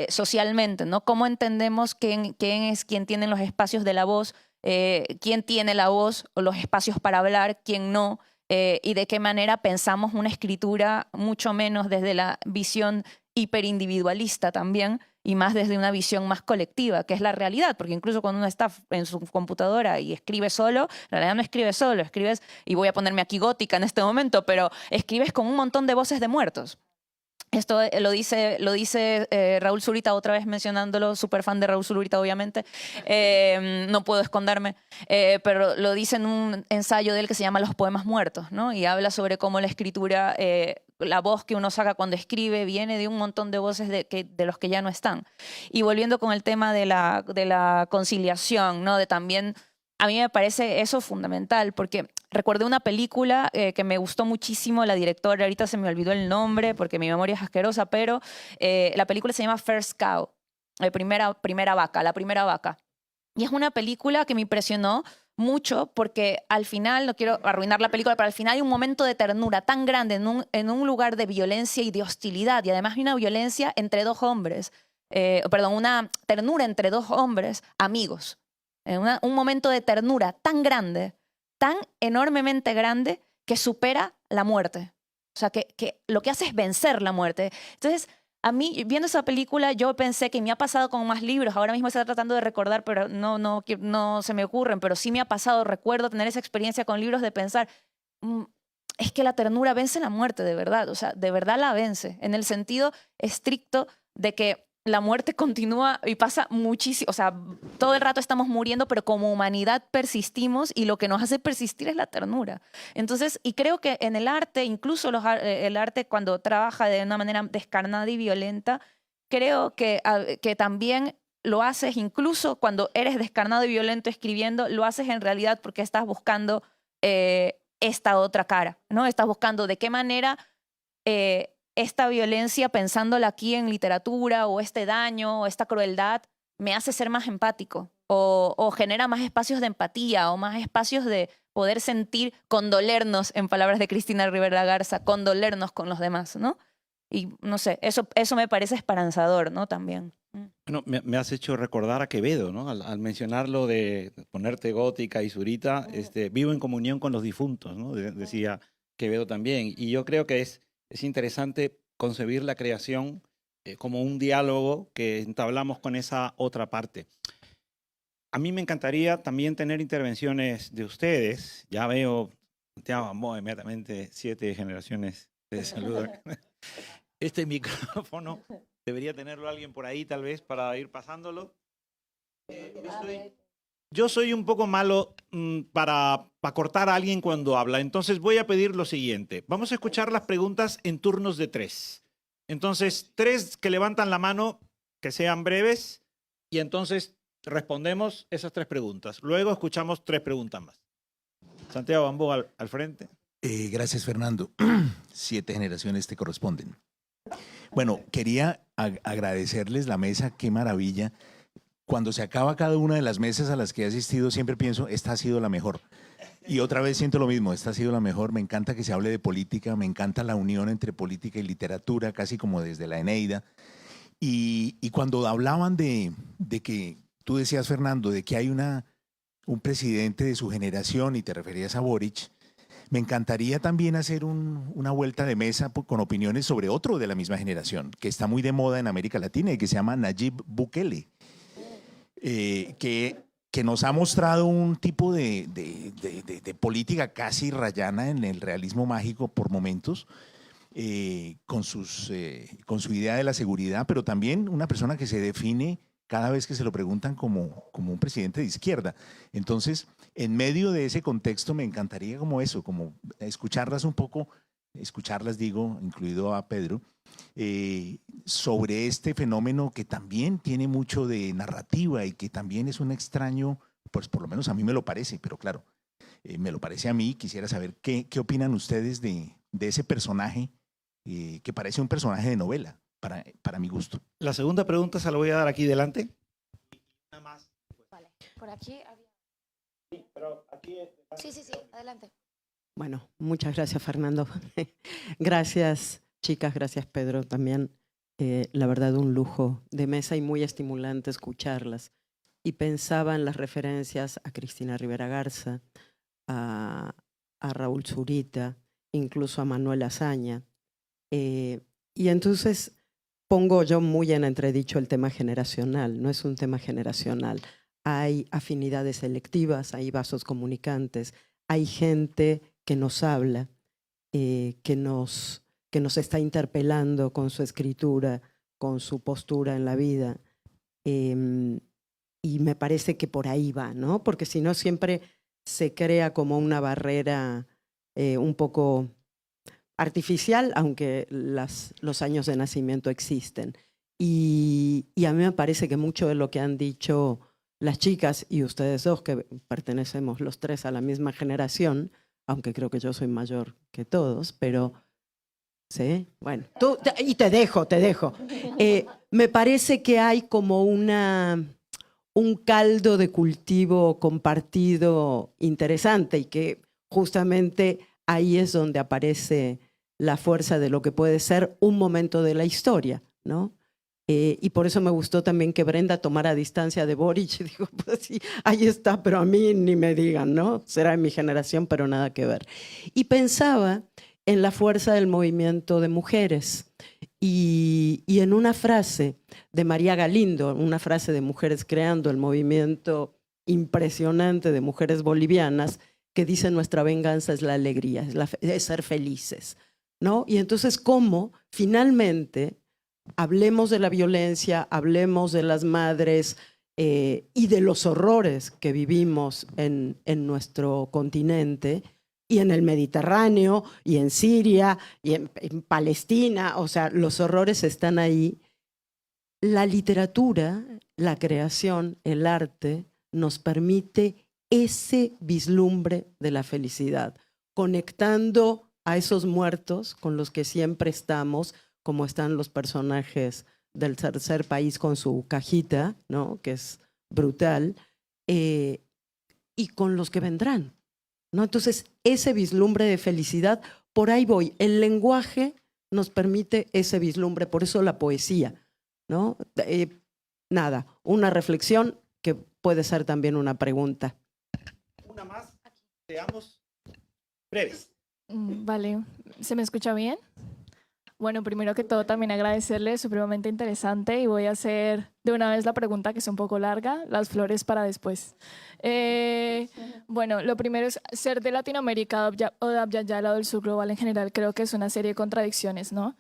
socialmente, ¿no? Cómo entendemos quién es quien tiene los espacios de la voz, quién tiene la voz o los espacios para hablar, quién no, y de qué manera pensamos una escritura mucho menos desde la visión hiperindividualista también, y más desde una visión más colectiva, que es la realidad, porque incluso cuando uno está en su computadora y escribe solo, en realidad no escribes solo, escribes, y voy a ponerme aquí gótica en este momento, pero escribes con un montón de voces de muertos. Esto lo dice Raúl Zurita, otra vez mencionándolo, súper fan de Raúl Zurita, obviamente. No puedo esconderme, pero lo dice en un ensayo de él que se llama Los poemas muertos, ¿no? Y habla sobre cómo la escritura, la voz que uno saca cuando escribe viene de un montón de voces de los que ya no están. Y volviendo con el tema de la conciliación, ¿no? De también, a mí me parece eso fundamental, porque recuerdo una película que me gustó muchísimo, la directora, ahorita se me olvidó el nombre porque mi memoria es asquerosa, pero la película se llama First Cow, la primera vaca. Y es una película que me impresionó mucho porque al final, no quiero arruinar la película, pero al final hay un momento de ternura tan grande en un lugar de violencia y de hostilidad, y además hay una violencia entre dos hombres, una ternura entre dos hombres amigos. Un momento de ternura tan grande, tan enormemente grande, que supera la muerte. O sea, que lo que hace es vencer la muerte. Entonces, a mí, viendo esa película, yo pensé que me ha pasado con más libros. Ahora mismo estoy tratando de recordar, pero no se me ocurren. Pero sí me ha pasado, recuerdo tener esa experiencia con libros de pensar, es que la ternura vence la muerte, de verdad. O sea, de verdad la vence. En el sentido estricto de que la muerte continúa y pasa muchísimo, o sea, todo el rato estamos muriendo, pero como humanidad persistimos y lo que nos hace persistir es la ternura. Entonces, y creo que en el arte, incluso el arte cuando trabaja de una manera descarnada y violenta, creo que también lo haces, incluso cuando eres descarnado y violento escribiendo, lo haces en realidad porque estás buscando esta otra cara, ¿no? Estás buscando de qué manera esta violencia, pensándola aquí en literatura, o este daño, o esta crueldad, me hace ser más empático, o genera más espacios de empatía, o más espacios de poder sentir, condolernos, en palabras de Cristina Rivera Garza, condolernos con los demás, ¿no? Y no sé, eso me parece esperanzador, ¿no? También. Bueno, me has hecho recordar a Quevedo, ¿no? Al mencionarlo de ponerte gótica y Zurita, vivo en comunión con los difuntos, ¿no? Decía Quevedo también. Y yo creo que es interesante concebir la creación como un diálogo que entablamos con esa otra parte. A mí me encantaría también tener intervenciones de ustedes. Ya veo, Santiago Gamboa, inmediatamente 7 generaciones de salud. Este micrófono debería tenerlo alguien por ahí, tal vez, para ir pasándolo. Yo soy un poco malo para cortar a alguien cuando habla, entonces voy a pedir lo siguiente. Vamos a escuchar las preguntas en turnos de 3. Entonces, 3 que levantan la mano, que sean breves, y entonces respondemos esas 3 preguntas. Luego escuchamos 3 preguntas más. Santiago Gamboa al frente. Gracias, Fernando. 7 generaciones te corresponden. Bueno, quería agradecerles la mesa, qué maravilla. Cuando se acaba cada una de las mesas a las que he asistido, siempre pienso, esta ha sido la mejor. Y otra vez siento lo mismo, esta ha sido la mejor. Me encanta que se hable de política, me encanta la unión entre política y literatura, casi como desde la Eneida. Y cuando hablaban de que, tú decías, Fernando, de que hay un presidente de su generación, y te referías a Boric, me encantaría también hacer una vuelta de mesa con opiniones sobre otro de la misma generación, que está muy de moda en América Latina y que se llama Nayib Bukele. Que nos ha mostrado un tipo de política casi rayana en el realismo mágico por momentos, con su idea de la seguridad, pero también una persona que se define cada vez que se lo preguntan como un presidente de izquierda. Entonces, en medio de ese contexto me encantaría como eso, como escucharlas un poco, incluido a Pedro, sobre este fenómeno que también tiene mucho de narrativa y que también es un extraño, pues por lo menos a mí me lo parece, pero claro, me lo parece a mí. Quisiera saber qué opinan ustedes de ese personaje que parece un personaje de novela, para mi gusto. La segunda pregunta se la voy a dar aquí delante. Una más. Vale, por aquí había... Sí, pero aquí... Sí, adelante. Bueno, muchas gracias, Fernando. Gracias, chicas, gracias, Pedro, también. La verdad, un lujo de mesa y muy estimulante escucharlas. Y pensaba en las referencias a Cristina Rivera Garza, a Raúl Zurita, incluso a Manuel Azaña. Y entonces pongo yo muy en entredicho el tema generacional. No es un tema generacional. Hay afinidades selectivas, hay vasos comunicantes, hay gente que nos habla, que nos que nos está interpelando con su escritura, con su postura en la vida. Y me parece que por ahí va, ¿no? Porque si no siempre se crea como una barrera un poco artificial, aunque los años de nacimiento existen. Y a mí me parece que mucho de lo que han dicho las chicas y ustedes dos, que pertenecemos los tres a la misma generación, aunque creo que yo soy mayor que todos, pero sí, bueno, y te dejo. Me parece que hay como un caldo de cultivo compartido interesante y que justamente ahí es donde aparece la fuerza de lo que puede ser un momento de la historia, ¿no? Y por eso me gustó también que Brenda tomara distancia de Boric. Y digo, pues sí, ahí está, pero a mí ni me digan, ¿no? Será de mi generación, pero nada que ver. Y pensaba en la fuerza del movimiento de mujeres y en una frase de María Galindo, una frase de Mujeres Creando, el movimiento impresionante de mujeres bolivianas, que dice: nuestra venganza es la alegría, es ser felices, ¿no? Y entonces, ¿cómo finalmente hablemos de la violencia, hablemos de las madres y de los horrores que vivimos en nuestro continente y en el Mediterráneo y en Siria y en Palestina? O sea, los horrores están ahí. La literatura, la creación, el arte nos permite ese vislumbre de la felicidad, conectando a esos muertos con los que siempre estamos, como están los personajes del Tercer País con su cajita, ¿no? Que es brutal, y con los que vendrán, ¿no? Entonces, ese vislumbre de felicidad, por ahí voy. El lenguaje nos permite ese vislumbre, por eso la poesía, ¿no? Nada, una reflexión que puede ser también una pregunta. Una más, seamos breves. Vale, ¿se me escucha bien? Bueno, primero que todo también agradecerle, supremamente interesante, y voy a hacer de una vez la pregunta que es un poco larga, las flores para después. Bueno, lo primero es ser de Latinoamérica o de Abya-Yala o del sur global en general, creo que es una serie de contradicciones, ¿no?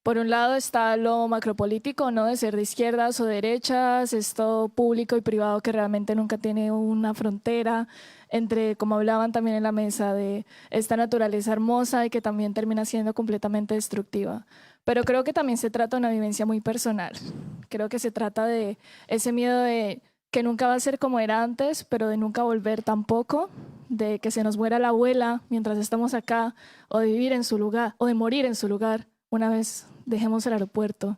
Por un lado está lo macropolítico, ¿no? De ser de izquierdas o derechas, esto público y privado que realmente nunca tiene una frontera entre, como hablaban también en la mesa, de esta naturaleza hermosa y que también termina siendo completamente destructiva. Pero creo que también se trata de una vivencia muy personal. Creo que se trata de ese miedo de que nunca va a ser como era antes, pero de nunca volver tampoco, de que se nos muera la abuela mientras estamos acá, o de vivir en su lugar, o de morir en su lugar una vez dejemos el aeropuerto.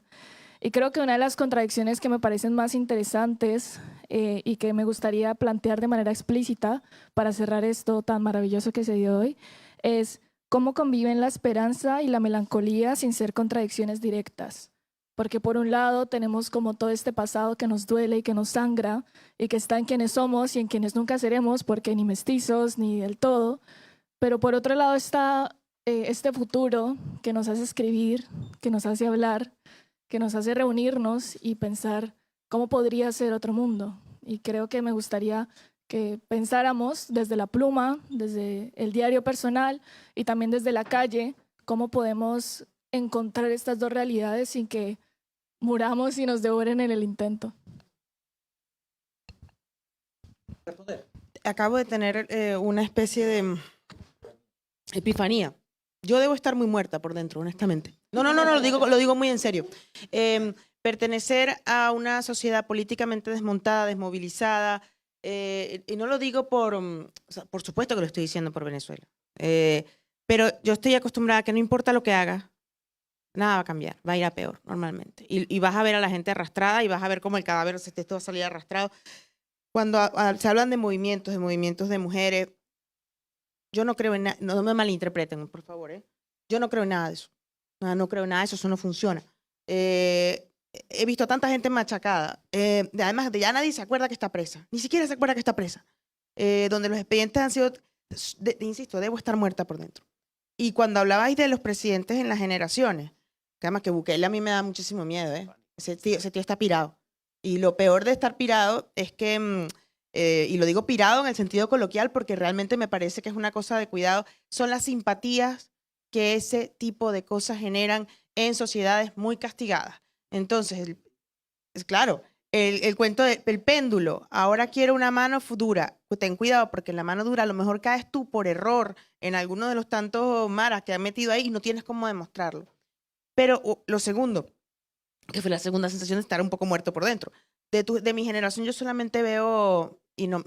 Y creo que una de las contradicciones que me parecen más interesantes y que me gustaría plantear de manera explícita para cerrar esto tan maravilloso que se dio hoy es cómo conviven la esperanza y la melancolía sin ser contradicciones directas. Porque por un lado tenemos como todo este pasado que nos duele y que nos sangra y que está en quienes somos y en quienes nunca seremos, porque ni mestizos ni del todo. Pero por otro lado está este futuro que nos hace escribir, que nos hace hablar, que nos hace reunirnos y pensar cómo podría ser otro mundo. Y creo que me gustaría que pensáramos desde la pluma, desde el diario personal y también desde la calle, cómo podemos encontrar estas dos realidades sin que muramos y nos devoren en el intento. Acabo de tener una especie de epifanía. Yo debo estar muy muerta por dentro, honestamente. No, lo digo muy en serio. Pertenecer a una sociedad políticamente desmontada, desmovilizada, y no lo digo por supuesto que lo estoy diciendo por Venezuela, pero yo estoy acostumbrada a que no importa lo que haga, nada va a cambiar, va a ir a peor normalmente. Y vas a ver a la gente arrastrada y vas a ver cómo el cadáver se te va a salir arrastrado. Cuando se hablan de movimientos de mujeres, yo no creo en nada, no me malinterpreten, por favor, yo no creo en nada de eso. No creo en nada de eso, eso no funciona. He visto a tanta gente machacada. Además, ya nadie se acuerda que está presa. Ni siquiera se acuerda que está presa. Donde los expedientes han sido, insisto, debo estar muerta por dentro. Y cuando hablabais de los presidentes en las generaciones, que además que Bukele a mí me da muchísimo miedo, ese tío está pirado. Y lo peor de estar pirado es que, y lo digo pirado en el sentido coloquial porque realmente me parece que es una cosa de cuidado, son las simpatías que ese tipo de cosas generan en sociedades muy castigadas. Entonces, es claro, el cuento del péndulo, ahora quiero una mano dura, ten cuidado porque en la mano dura a lo mejor caes tú por error en alguno de los tantos maras que han metido ahí y no tienes cómo demostrarlo. Pero lo segundo, que fue la segunda sensación de estar un poco muerto por dentro. De mi generación yo solamente veo, y no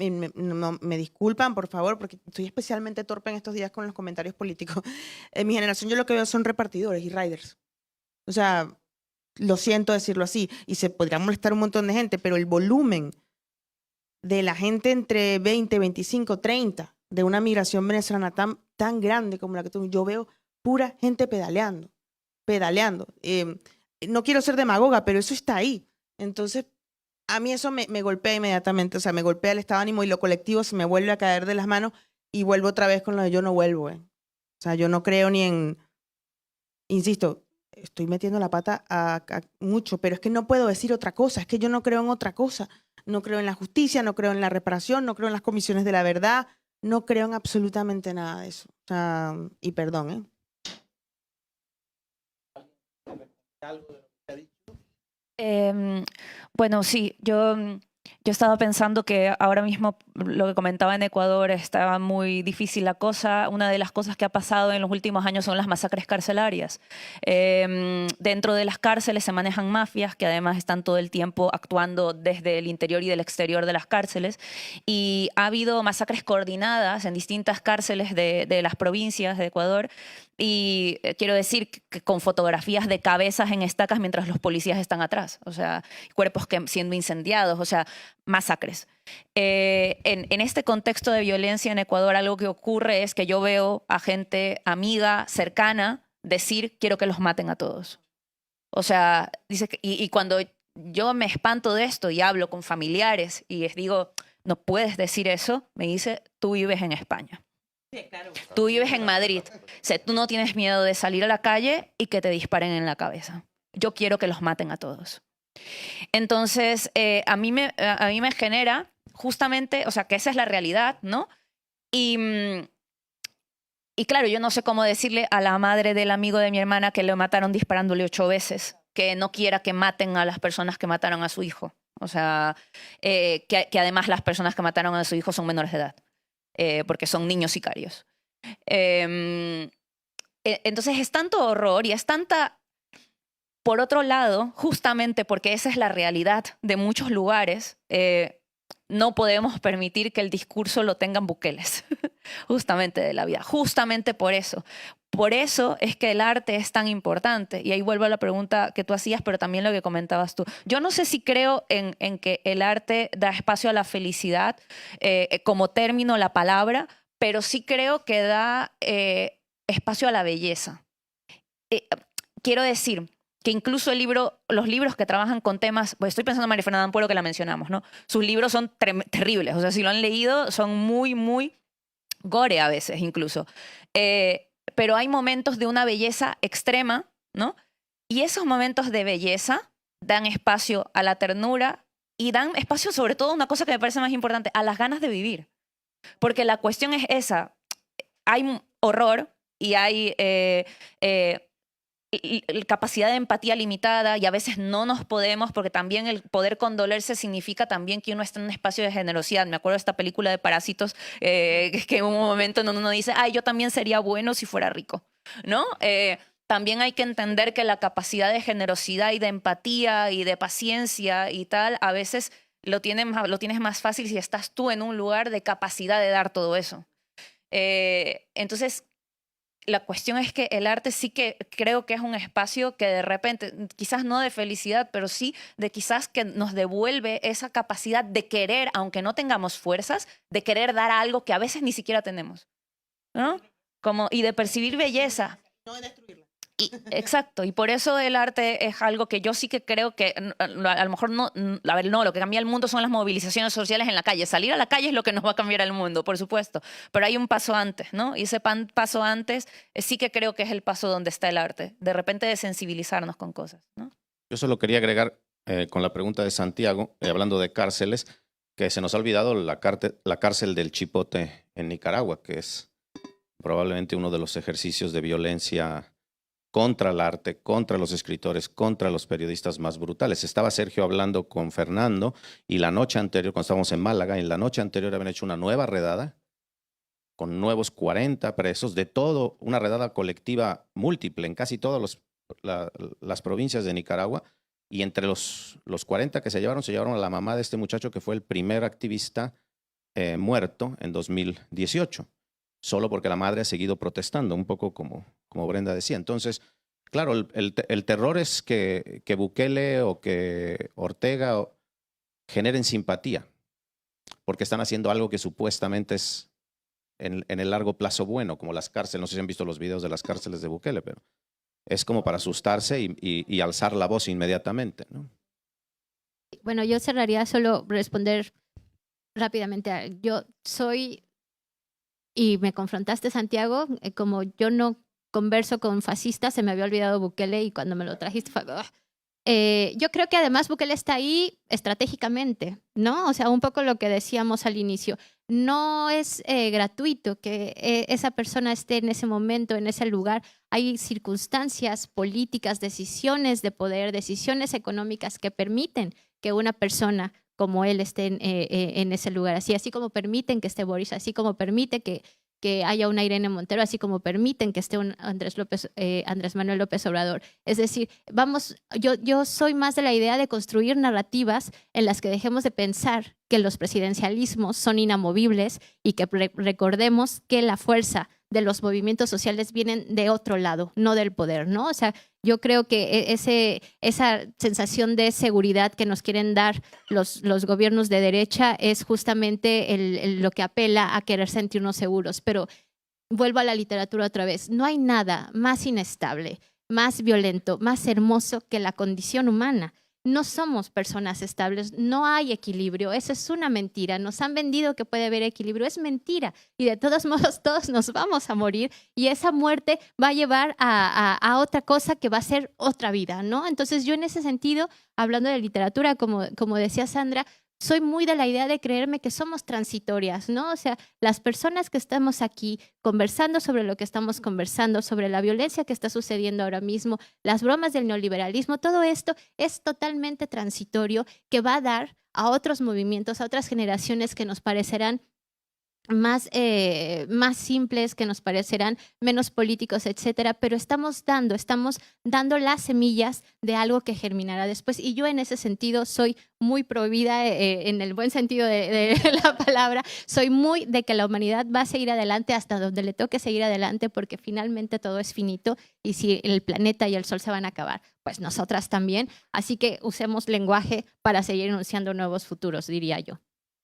me disculpan por favor, porque estoy especialmente torpe en estos días con los comentarios políticos. En mi generación yo lo que veo son repartidores y riders. O sea, lo siento decirlo así, y se podría molestar un montón de gente, pero el volumen de la gente entre 20, 25, 30, de una migración venezolana tan grande como la que tú, yo veo pura gente pedaleando. No quiero ser demagoga, pero eso está ahí. Entonces, a mí eso me golpea inmediatamente, o sea, me golpea el estado de ánimo y lo colectivo se me vuelve a caer de las manos y vuelvo otra vez con lo de yo no vuelvo. O sea, yo no creo ni en, insisto, estoy metiendo la pata a mucho, pero es que no puedo decir otra cosa, es que yo no creo en otra cosa. No creo en la justicia, no creo en la reparación, no creo en las comisiones de la verdad, no creo en absolutamente nada de eso. O sea, y perdón, ¿eh? Bueno, sí, yo estaba pensando que ahora mismo lo que comentaba en Ecuador estaba muy difícil la cosa. Una de las cosas que ha pasado en los últimos años son las masacres carcelarias. Dentro de las cárceles se manejan mafias que además están todo el tiempo actuando desde el interior y del exterior de las cárceles. Y ha habido masacres coordinadas en distintas cárceles de las provincias de Ecuador. Y quiero decir que con fotografías de cabezas en estacas mientras los policías están atrás. O sea, cuerpos siendo incendiados, o sea, masacres. En este contexto de violencia en Ecuador, algo que ocurre es que yo veo a gente amiga, cercana, decir, quiero que los maten a todos. O sea, dice y cuando yo me espanto de esto y hablo con familiares y les digo, no puedes decir eso, me dice, tú vives en España. Sí, claro. Tú vives en Madrid. O sea, tú no tienes miedo de salir a la calle y que te disparen en la cabeza. Yo quiero que los maten a todos. Entonces, a mí me genera justamente, o sea, que esa es la realidad, ¿no? Y claro, yo no sé cómo decirle a la madre del amigo de mi hermana que lo mataron disparándole 8 veces, que no quiera que maten a las personas que mataron a su hijo. O sea, que además las personas que mataron a su hijo son menores de edad. Porque son niños sicarios. Entonces es tanto horror y es tanta... Por otro lado, justamente porque esa es la realidad de muchos lugares, no podemos permitir que el discurso lo tengan buqueles, justamente de la vida. Justamente por eso. Por eso es que el arte es tan importante. Y ahí vuelvo a la pregunta que tú hacías, pero también lo que comentabas tú. Yo no sé si creo en que el arte da espacio a la felicidad como término, la palabra, pero sí creo que da espacio a la belleza. Quiero decir que incluso los libros que trabajan con temas, pues estoy pensando en María Fernanda Ampuero, que la mencionamos, ¿no? Sus libros son terribles. O sea, si lo han leído, son muy, muy gore a veces incluso. Pero hay momentos de una belleza extrema, ¿no? Y esos momentos de belleza dan espacio a la ternura y dan espacio sobre todo a una cosa que me parece más importante, a las ganas de vivir. Porque la cuestión es esa. Hay horror y hay capacidad de empatía limitada y a veces no nos podemos, porque también el poder condolerse significa también que uno está en un espacio de generosidad. Me acuerdo de esta película de Parásitos, que en un momento en donde uno dice, ay, yo también sería bueno si fuera rico, ¿no? También hay que entender que la capacidad de generosidad y de empatía y de paciencia y tal, a veces lo tienes más fácil si estás tú en un lugar de capacidad de dar todo eso. Entonces, la cuestión es que el arte sí que creo que es un espacio que de repente, quizás no de felicidad, pero sí de quizás que nos devuelve esa capacidad de querer, aunque no tengamos fuerzas, de querer dar algo que a veces ni siquiera tenemos, ¿no? Y de percibir belleza. No de destruirla. Exacto, y por eso el arte es algo que yo sí que creo que a lo mejor no, lo que cambia el mundo son las movilizaciones sociales en la calle. Salir a la calle es lo que nos va a cambiar el mundo, por supuesto, pero hay un paso antes, ¿no? Y ese paso antes sí que creo que es el paso donde está el arte, de repente de sensibilizarnos con cosas, ¿no? Yo solo quería agregar con la pregunta de Santiago, hablando de cárceles, que se nos ha olvidado la cárcel del Chipote en Nicaragua, que es probablemente uno de los ejercicios de violencia contra el arte, contra los escritores, contra los periodistas más brutales. Estaba Sergio hablando con Fernando y la noche anterior, cuando estábamos en Málaga, en la noche anterior habían hecho una nueva redada con nuevos 40 presos, de todo, una redada colectiva múltiple en casi todas las provincias de Nicaragua, y entre los 40 que se llevaron a la mamá de este muchacho que fue el primer activista muerto en 2018, solo porque la madre ha seguido protestando, un poco como Brenda decía. Entonces, claro, el terror es que Bukele o que Ortega generen simpatía, porque están haciendo algo que supuestamente es en el largo plazo bueno, como las cárceles. No sé si han visto los videos de las cárceles de Bukele, pero es como para asustarse y alzar la voz inmediatamente, ¿no? Bueno, yo cerraría solo responder rápidamente. Yo soy, y me confrontaste, Santiago, como yo no converso con fascistas, se me había olvidado Bukele y cuando me lo trajiste fue... yo creo que además Bukele está ahí estratégicamente, ¿no? O sea, un poco lo que decíamos al inicio. No es gratuito que esa persona esté en ese momento, en ese lugar. Hay circunstancias políticas, decisiones de poder, decisiones económicas que permiten que una persona como él esté en ese lugar. Así como permiten que esté Boris, así como permite que haya una Irene Montero, así como permiten que esté un Andrés Manuel López Obrador. Es decir, yo soy más de la idea de construir narrativas en las que dejemos de pensar que los presidencialismos son inamovibles y que recordemos que la fuerza de los movimientos sociales vienen de otro lado, no del poder, ¿no? O sea, yo creo que esa sensación de seguridad que nos quieren dar los gobiernos de derecha es justamente lo que apela a querer sentirnos seguros. Pero vuelvo a la literatura otra vez. No hay nada más inestable, más violento, más hermoso que la condición humana. No somos personas estables, no hay equilibrio, eso es una mentira. Nos han vendido que puede haber equilibrio, es mentira. Y de todos modos, todos nos vamos a morir y esa muerte va a llevar a otra cosa que va a ser otra vida, ¿no? Entonces yo en ese sentido, hablando de literatura, como decía Sandra, soy muy de la idea de creerme que somos transitorias, ¿no? O sea, las personas que estamos aquí conversando sobre lo que estamos conversando, sobre la violencia que está sucediendo ahora mismo, las bromas del neoliberalismo, todo esto es totalmente transitorio, que va a dar a otros movimientos, a otras generaciones que nos parecerán más simples, que nos parecerán menos políticos, etcétera, pero estamos dando las semillas de algo que germinará después. Y yo en ese sentido soy muy pro vida, en el buen sentido de la palabra, soy muy de que la humanidad va a seguir adelante hasta donde le toque seguir adelante, porque finalmente todo es finito y si el planeta y el sol se van a acabar, pues nosotras también. Así que usemos lenguaje para seguir enunciando nuevos futuros, diría yo.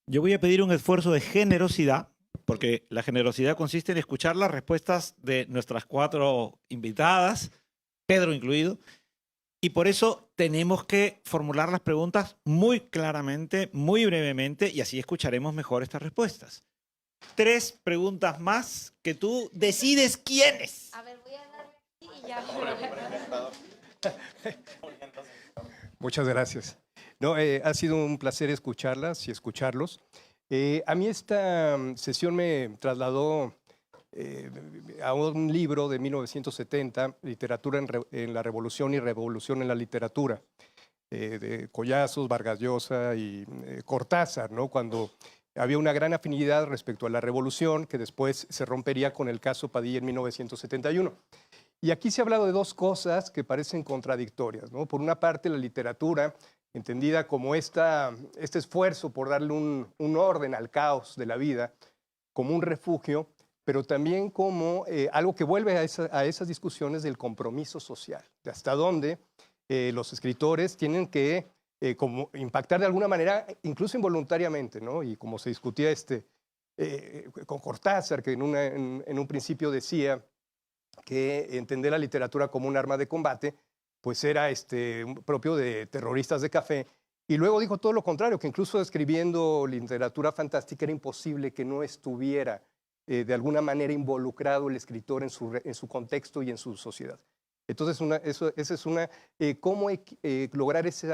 Yo voy a pedir un esfuerzo de generosidad, porque la generosidad consiste en escuchar las respuestas de nuestras 4 invitadas, Pedro incluido, y por eso tenemos que formular las preguntas muy claramente, muy brevemente, y así escucharemos mejor estas respuestas. 3 preguntas más que tú decides quiénes. A ver, voy a darle aquí y ya. Muchas gracias. No, ha sido un placer escucharlas y escucharlos. A mí esta sesión me trasladó a un libro de 1970, Literatura en la Revolución y Revolución en la Literatura, de Collazos, Vargas Llosa y Cortázar, ¿no? Cuando había una gran afinidad respecto a la revolución que después se rompería con el caso Padilla en 1971. Y aquí se ha hablado de 2 cosas que parecen contradictorias, ¿no? Por una parte, la literatura, entendida como este esfuerzo por darle un orden al caos de la vida, como un refugio, pero también como algo que vuelve a esas discusiones del compromiso social, de hasta dónde los escritores tienen que como impactar de alguna manera, incluso involuntariamente, ¿no? Y como se discutía con Cortázar, que en un principio decía que entender la literatura como un arma de combate, pues era propio de terroristas de café. Y luego dijo todo lo contrario, que incluso escribiendo literatura fantástica era imposible que no estuviera de alguna manera involucrado el escritor en su contexto y en su sociedad. Entonces, esa es una cómo lograr ese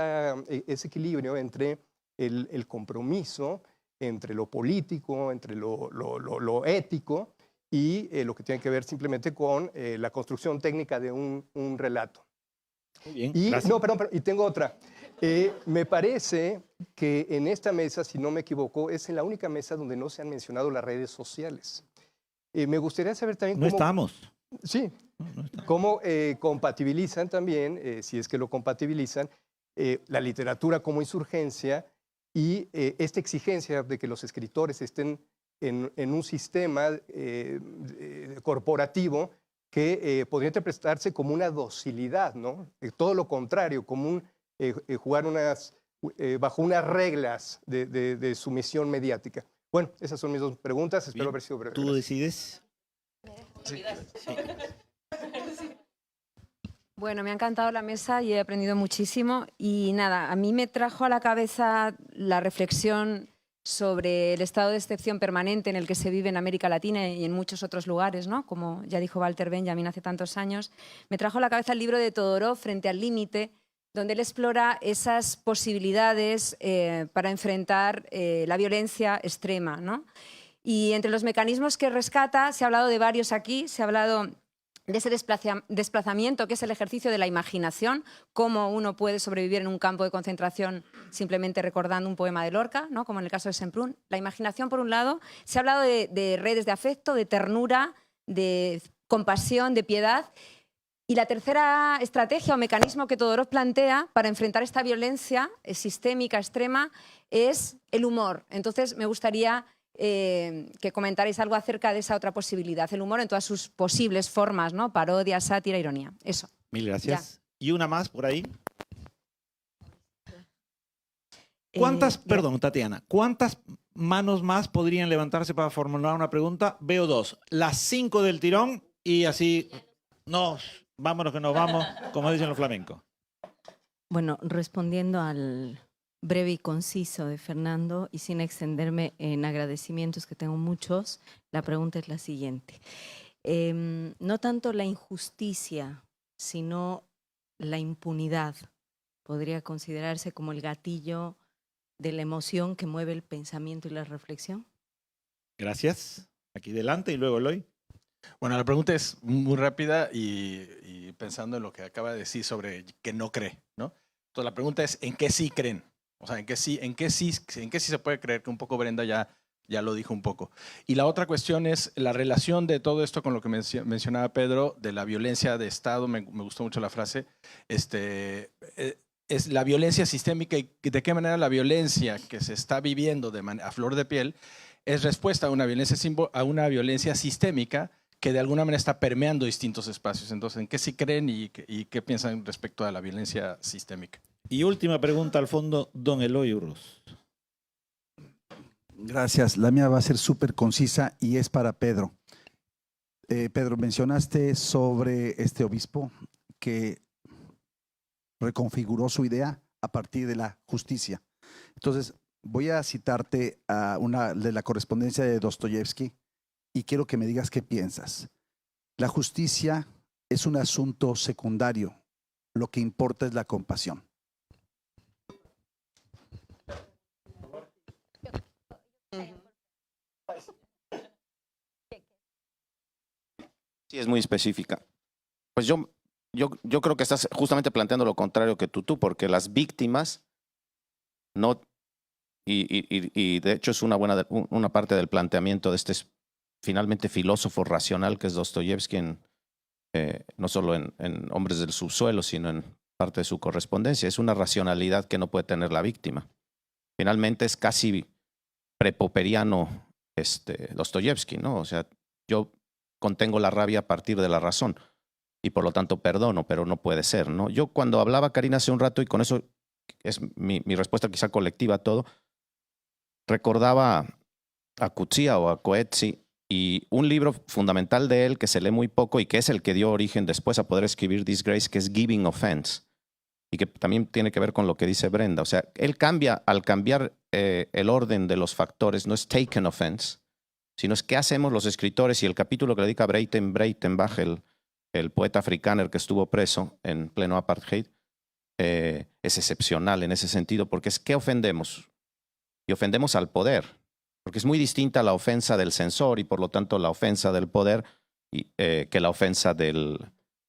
equilibrio entre el compromiso, entre lo político, entre lo ético, y lo que tiene que ver simplemente con la construcción técnica de un relato. Muy bien, Y, gracias. no, perdón, y tengo otra. Me parece que en esta mesa, si no me equivoco, es en la única mesa donde no se han mencionado las redes sociales. Me gustaría saber también No cómo... estamos. Sí, No estamos. cómo compatibilizan también, si es que lo compatibilizan, la literatura como insurgencia y esta exigencia de que los escritores estén en un sistema corporativo que podría interpretarse como una docilidad, ¿no? Todo lo contrario, como jugar bajo unas reglas de sumisión mediática. Bueno, esas son mis dos preguntas. Espero Bien. haber sido breve. ¿Tú Gracias. decides? Bueno, me ha encantado la mesa y he aprendido muchísimo. Y nada, a mí me trajo a la cabeza la reflexión sobre el estado de excepción permanente en el que se vive en América Latina y en muchos otros lugares, ¿no? Como ya dijo Walter Benjamin hace tantos años. Me trajo a la cabeza el libro de Todorov, Frente al límite, donde él explora esas posibilidades para enfrentar la violencia extrema, ¿no? Y entre los mecanismos que rescata, se ha hablado de varios aquí, se ha hablado de ese desplazamiento que es el ejercicio de la imaginación, cómo uno puede sobrevivir en un campo de concentración simplemente recordando un poema de Lorca, ¿no? Como en el caso de Semprún. La imaginación, por un lado, se ha hablado de redes de afecto, de ternura, de compasión, de piedad. Y la tercera estrategia o mecanismo que Todorov plantea para enfrentar esta violencia sistémica extrema es el humor. Entonces, me gustaría que comentarais algo acerca de esa otra posibilidad, el humor en todas sus posibles formas, ¿no? Parodia, sátira, ironía. Eso. Mil gracias. Y una más por ahí. ¿Cuántas, perdón, Tatiana, cuántas manos más podrían levantarse para formular una pregunta? Veo dos. Las 5 del tirón y así vámonos que nos vamos, como dicen los flamencos. Bueno, respondiendo al breve y conciso de Fernando y sin extenderme en agradecimientos, que tengo muchos, la pregunta es la siguiente. No tanto la injusticia, sino la impunidad podría considerarse como el gatillo de la emoción que mueve el pensamiento y la reflexión. Gracias. Aquí delante y luego Eloy. Bueno, la pregunta es muy rápida y pensando en lo que acaba de decir sobre que no cree, ¿no? Entonces la pregunta es, ¿en qué sí creen? O sea, ¿en qué sí se puede creer? Que un poco Brenda ya lo dijo un poco. Y la otra cuestión es la relación de todo esto con lo que mencionaba Pedro, de la violencia de Estado. Me gustó mucho la frase. Es la violencia sistémica y de qué manera la violencia que se está viviendo a flor de piel es respuesta a una violencia sistémica que de alguna manera está permeando distintos espacios. Entonces, ¿en qué sí creen y qué piensan respecto a la violencia sistémica? Y última pregunta al fondo, don Eloy Urroz. Gracias. La mía va a ser súper concisa y es para Pedro. Pedro, mencionaste sobre este obispo que reconfiguró su idea a partir de la justicia. Entonces, voy a citarte a una de la correspondencia de Dostoyevsky y quiero que me digas qué piensas. La justicia es un asunto secundario. Lo que importa es la compasión. Sí, es muy específica. Pues yo creo que estás justamente planteando lo contrario que tú, porque las víctimas no, y de hecho es una parte del planteamiento de este finalmente filósofo racional que es Dostoyevsky, no solo en Hombres del Subsuelo, sino en parte de su correspondencia. Es una racionalidad que no puede tener la víctima. Finalmente es casi prepoperiano Dostoyevsky, ¿no? O sea, yo contengo la rabia a partir de la razón y por lo tanto perdono, pero no puede ser, ¿no? Yo cuando hablaba, Karina, hace un rato, y con eso es mi respuesta quizá colectiva a todo, recordaba a Coetzee o a Coetzee y un libro fundamental de él que se lee muy poco y que es el que dio origen después a poder escribir Disgrace, que es Giving Offense, y que también tiene que ver con lo que dice Brenda. O sea, él cambia, al cambiar el orden de los factores, no es taken offense, sino es qué hacemos los escritores, y el capítulo que le dedica Breitenbach, el poeta africano que estuvo preso en pleno apartheid, es excepcional en ese sentido, porque es qué ofendemos. Y ofendemos al poder. Porque es muy distinta la ofensa del censor y por lo tanto la ofensa del poder que la ofensa de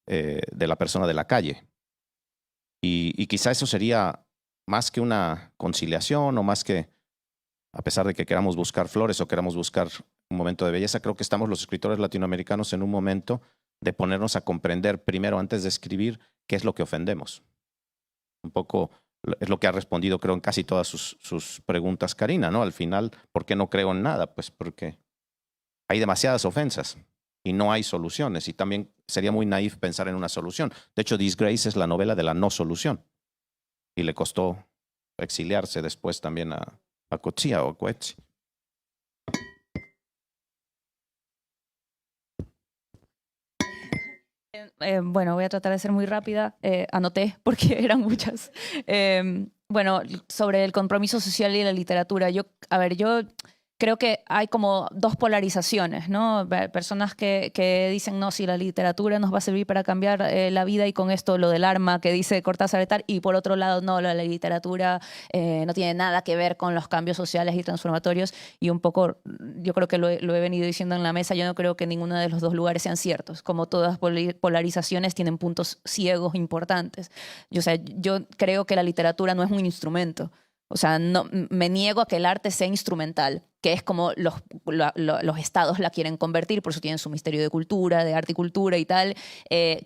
la persona de la calle. Y quizá eso sería más que una conciliación o más que, a pesar de que queramos buscar flores o queramos buscar un momento de belleza, creo que estamos los escritores latinoamericanos en un momento de ponernos a comprender primero antes de escribir qué es lo que ofendemos. Un poco es lo que ha respondido creo en casi todas sus preguntas Karina, ¿no? Al final, ¿por qué no creo en nada? Pues porque hay demasiadas ofensas y no hay soluciones y también sería muy naif pensar en una solución. De hecho, Disgrace es la novela de la no solución y le costó exiliarse después también a Coetzee o Coetzee. Bueno, voy a tratar de ser muy rápida. Anoté porque eran muchas. Bueno, sobre el compromiso social y la literatura. Yo creo que hay como dos polarizaciones, ¿no? Personas que dicen, no, si la literatura nos va a servir para cambiar la vida y con esto lo del arma que dice Cortázar y tal, y por otro lado, no, la literatura no tiene nada que ver con los cambios sociales y transformatorios y un poco, yo creo que lo he venido diciendo en la mesa, yo no creo que ninguno de los dos lugares sean ciertos, como todas polarizaciones tienen puntos ciegos importantes. Yo creo que la literatura no es un instrumento. O sea, no, me niego a que el arte sea instrumental, que es como los estados la quieren convertir, por eso tienen su Ministerio de Cultura, de Arte y Cultura y tal,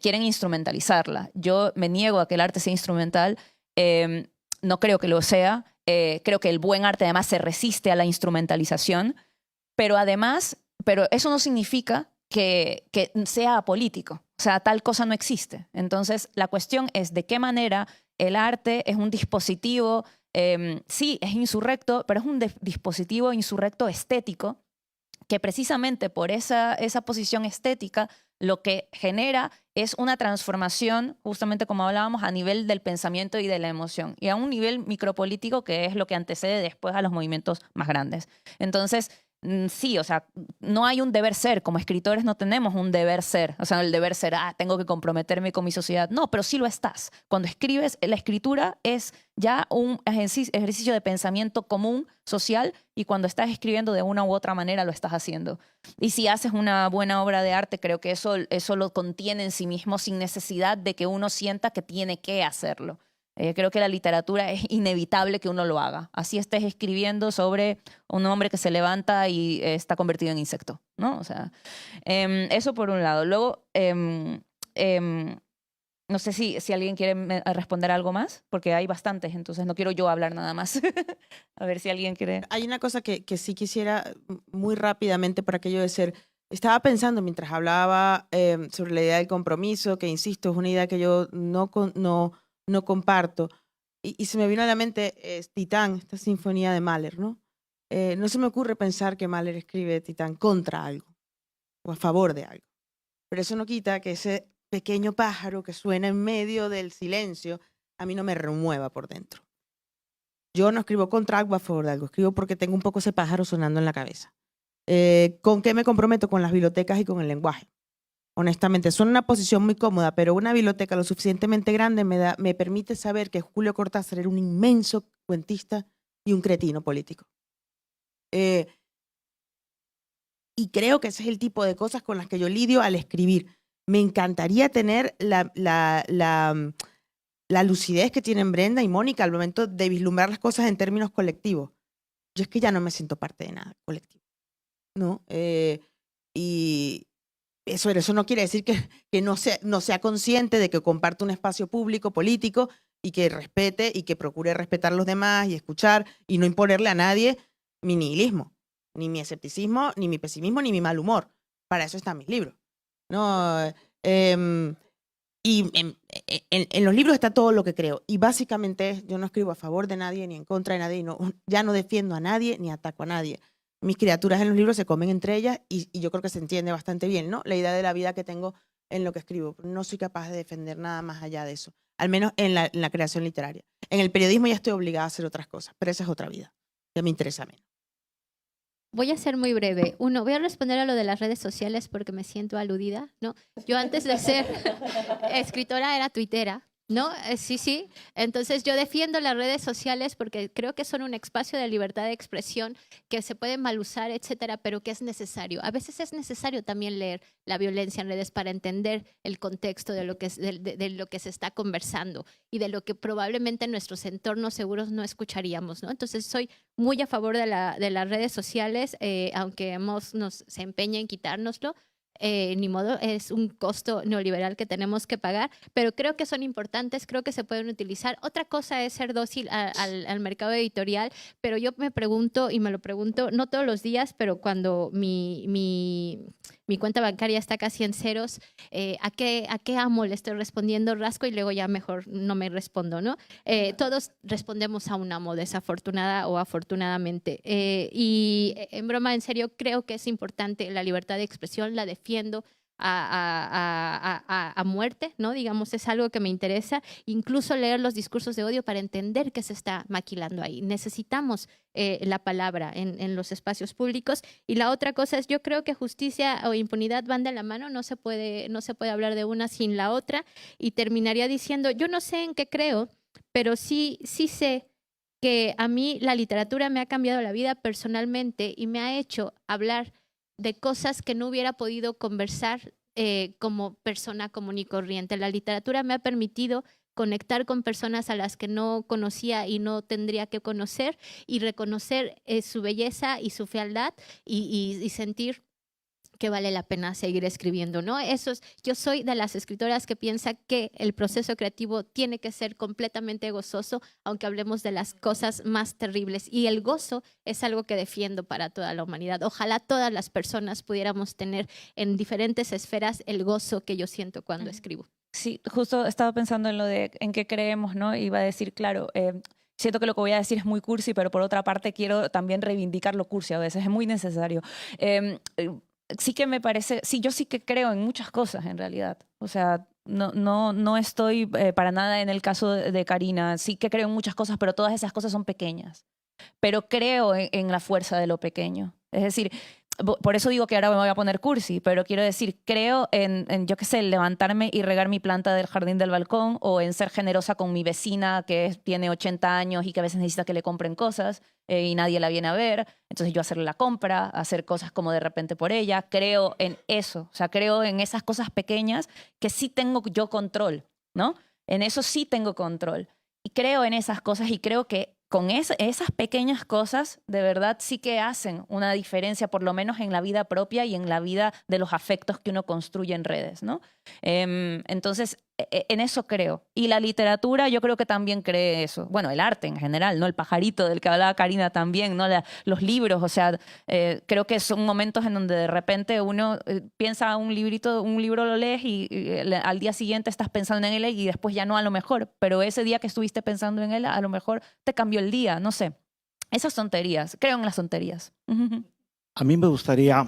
quieren instrumentalizarla. Yo me niego a que el arte sea instrumental, no creo que lo sea, creo que el buen arte además se resiste a la instrumentalización, pero eso no significa que sea apolítico, o sea, tal cosa no existe. Entonces, la cuestión es de qué manera el arte es un dispositivo. Sí, es insurrecto, pero es un dispositivo insurrecto estético que precisamente por esa posición estética lo que genera es una transformación, justamente como hablábamos, a nivel del pensamiento y de la emoción, y a un nivel micropolítico que es lo que antecede después a los movimientos más grandes. Entonces, sí, o sea, no hay un deber ser. Como escritores no tenemos un deber ser. O sea, el deber ser, tengo que comprometerme con mi sociedad. No, pero sí lo estás. Cuando escribes, la escritura es ya un ejercicio de pensamiento común, social, y cuando estás escribiendo de una u otra manera lo estás haciendo. Y si haces una buena obra de arte, creo que eso lo contiene en sí mismo sin necesidad de que uno sienta que tiene que hacerlo. Creo que la literatura es inevitable que uno lo haga. Así estés escribiendo sobre un hombre que se levanta y está convertido en insecto, ¿no? O sea, eso por un lado. Luego, no sé si alguien quiere responder algo más, porque hay bastantes, entonces no quiero yo hablar nada más. A ver si alguien quiere. Hay una cosa que sí quisiera muy rápidamente por aquello de ser. Estaba pensando mientras hablaba sobre la idea del compromiso, que insisto, es una idea que yo no comparto. Y se me vino a la mente Titán, esta sinfonía de Mahler, ¿no? No se me ocurre pensar que Mahler escribe Titán contra algo o a favor de algo. Pero eso no quita que ese pequeño pájaro que suena en medio del silencio a mí no me remueva por dentro. Yo no escribo contra algo, a favor de algo. Escribo porque tengo un poco ese pájaro sonando en la cabeza. ¿Con qué me comprometo? Con las bibliotecas y con el lenguaje. Honestamente, son una posición muy cómoda, pero una biblioteca lo suficientemente grande me permite saber que Julio Cortázar era un inmenso cuentista y un cretino político. Y creo que ese es el tipo de cosas con las que yo lidio al escribir. Me encantaría tener la lucidez que tienen Brenda y Mónica al momento de vislumbrar las cosas en términos colectivos. Yo es que ya no me siento parte de nada colectivo, ¿no? Y eso no quiere decir que no sea consciente de que comparto un espacio público, político, y que respete y que procure respetar a los demás y escuchar y no imponerle a nadie mi nihilismo, ni mi escepticismo, ni mi pesimismo, ni mi mal humor. Para eso están mis libros, ¿no? Y en los libros está todo lo que creo. Y básicamente yo no escribo a favor de nadie ni en contra de nadie. Ya no defiendo a nadie ni ataco a nadie. Mis criaturas en los libros se comen entre ellas y yo creo que se entiende bastante bien, ¿no? La idea de la vida que tengo en lo que escribo. No soy capaz de defender nada más allá de eso, al menos en la creación literaria. En el periodismo ya estoy obligada a hacer otras cosas, pero esa es otra vida que me interesa menos. Voy a ser muy breve. Voy a responder a lo de las redes sociales porque me siento aludida, ¿no? Yo antes de ser escritora era tuitera No, sí, sí. Entonces yo defiendo las redes sociales porque creo que son un espacio de libertad de expresión que se puede mal usar, etcétera, pero que es necesario. A veces es necesario también leer la violencia en redes para entender el contexto de lo que, de lo que se está conversando y de lo que probablemente en nuestros entornos seguros no escucharíamos, ¿no? Entonces soy muy a favor de las redes sociales, aunque se empeña en quitárnoslo. Ni modo, es un costo neoliberal que tenemos que pagar, pero creo que son importantes, creo que se pueden utilizar. Otra cosa es ser dócil al mercado editorial, pero yo me pregunto, y me lo pregunto, no todos los días, pero cuando mi cuenta bancaria está casi en ceros, ¿a qué amo le estoy respondiendo? Rasco y luego ya mejor no me respondo, ¿no? Todos respondemos a un amo, desafortunada o afortunadamente. Y en broma, en serio, creo que es importante la libertad de expresión, la defiendo a muerte, ¿no? Digamos, es algo que me interesa. Incluso leer los discursos de odio para entender qué se está maquilando ahí. Necesitamos la palabra en los espacios públicos. Y la otra cosa es, yo creo que justicia o impunidad van de la mano, no se puede hablar de una sin la otra. Y terminaría diciendo, yo no sé en qué creo, pero sí sé que a mí la literatura me ha cambiado la vida personalmente y me ha hecho hablar de cosas que no hubiera podido conversar como persona común y corriente. La literatura me ha permitido conectar con personas a las que no conocía y no tendría que conocer y reconocer su belleza y su fealdad y sentir que vale la pena seguir escribiendo, ¿no? Yo soy de las escritoras que piensa que el proceso creativo tiene que ser completamente gozoso, aunque hablemos de las cosas más terribles. Y el gozo es algo que defiendo para toda la humanidad. Ojalá todas las personas pudiéramos tener en diferentes esferas el gozo que yo siento cuando escribo. Sí, justo estaba pensando en lo de en qué creemos, ¿no? Iba a decir, claro, siento que lo que voy a decir es muy cursi, pero por otra parte quiero también reivindicar lo cursi a veces, es muy necesario. Sí que me parece, sí, yo sí que creo en muchas cosas en realidad. O sea, no estoy para nada en el caso de Karina. Sí que creo en muchas cosas, pero todas esas cosas son pequeñas. Pero creo en la fuerza de lo pequeño. Es decir, por eso digo que ahora me voy a poner cursi, pero quiero decir, creo en yo qué sé, levantarme y regar mi planta del jardín del balcón, o en ser generosa con mi vecina que tiene 80 años y que a veces necesita que le compren cosas y nadie la viene a ver. Entonces yo hacerle la compra, hacer cosas como de repente por ella. Creo en eso, o sea, creo en esas cosas pequeñas que sí tengo yo control, ¿no? En eso sí tengo control. Y creo en esas cosas y creo que con esas pequeñas cosas de verdad sí que hacen una diferencia, por lo menos en la vida propia y en la vida de los afectos que uno construye en redes, ¿no? Entonces, en eso creo. Y la literatura yo creo que también cree eso. Bueno, el arte en general, ¿no? El pajarito del que hablaba Karina también, ¿no? Los libros, o sea, creo que son momentos en donde de repente uno piensa un libro lo lees y al día siguiente estás pensando en él y después ya no a lo mejor, pero ese día que estuviste pensando en él a lo mejor te cambió el día, no sé. Esas tonterías, creo en las tonterías. A mí me gustaría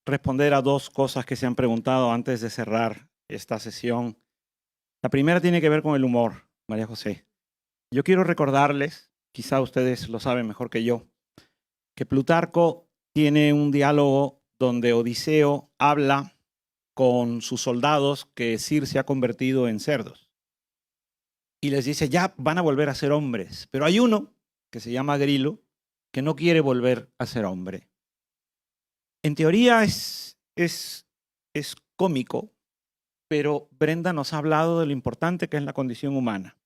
responder a dos cosas que se han preguntado antes de cerrar esta sesión. La primera tiene que ver con el humor, María José. Yo quiero recordarles, quizá ustedes lo saben mejor que yo, que Plutarco tiene un diálogo donde Odiseo habla con sus soldados que Circe ha convertido en cerdos. Y les dice, ya van a volver a ser hombres. Pero hay uno, que se llama Grilo, que no quiere volver a ser hombre. En teoría es cómico, pero Brenda nos ha hablado de lo importante que es la condición humana.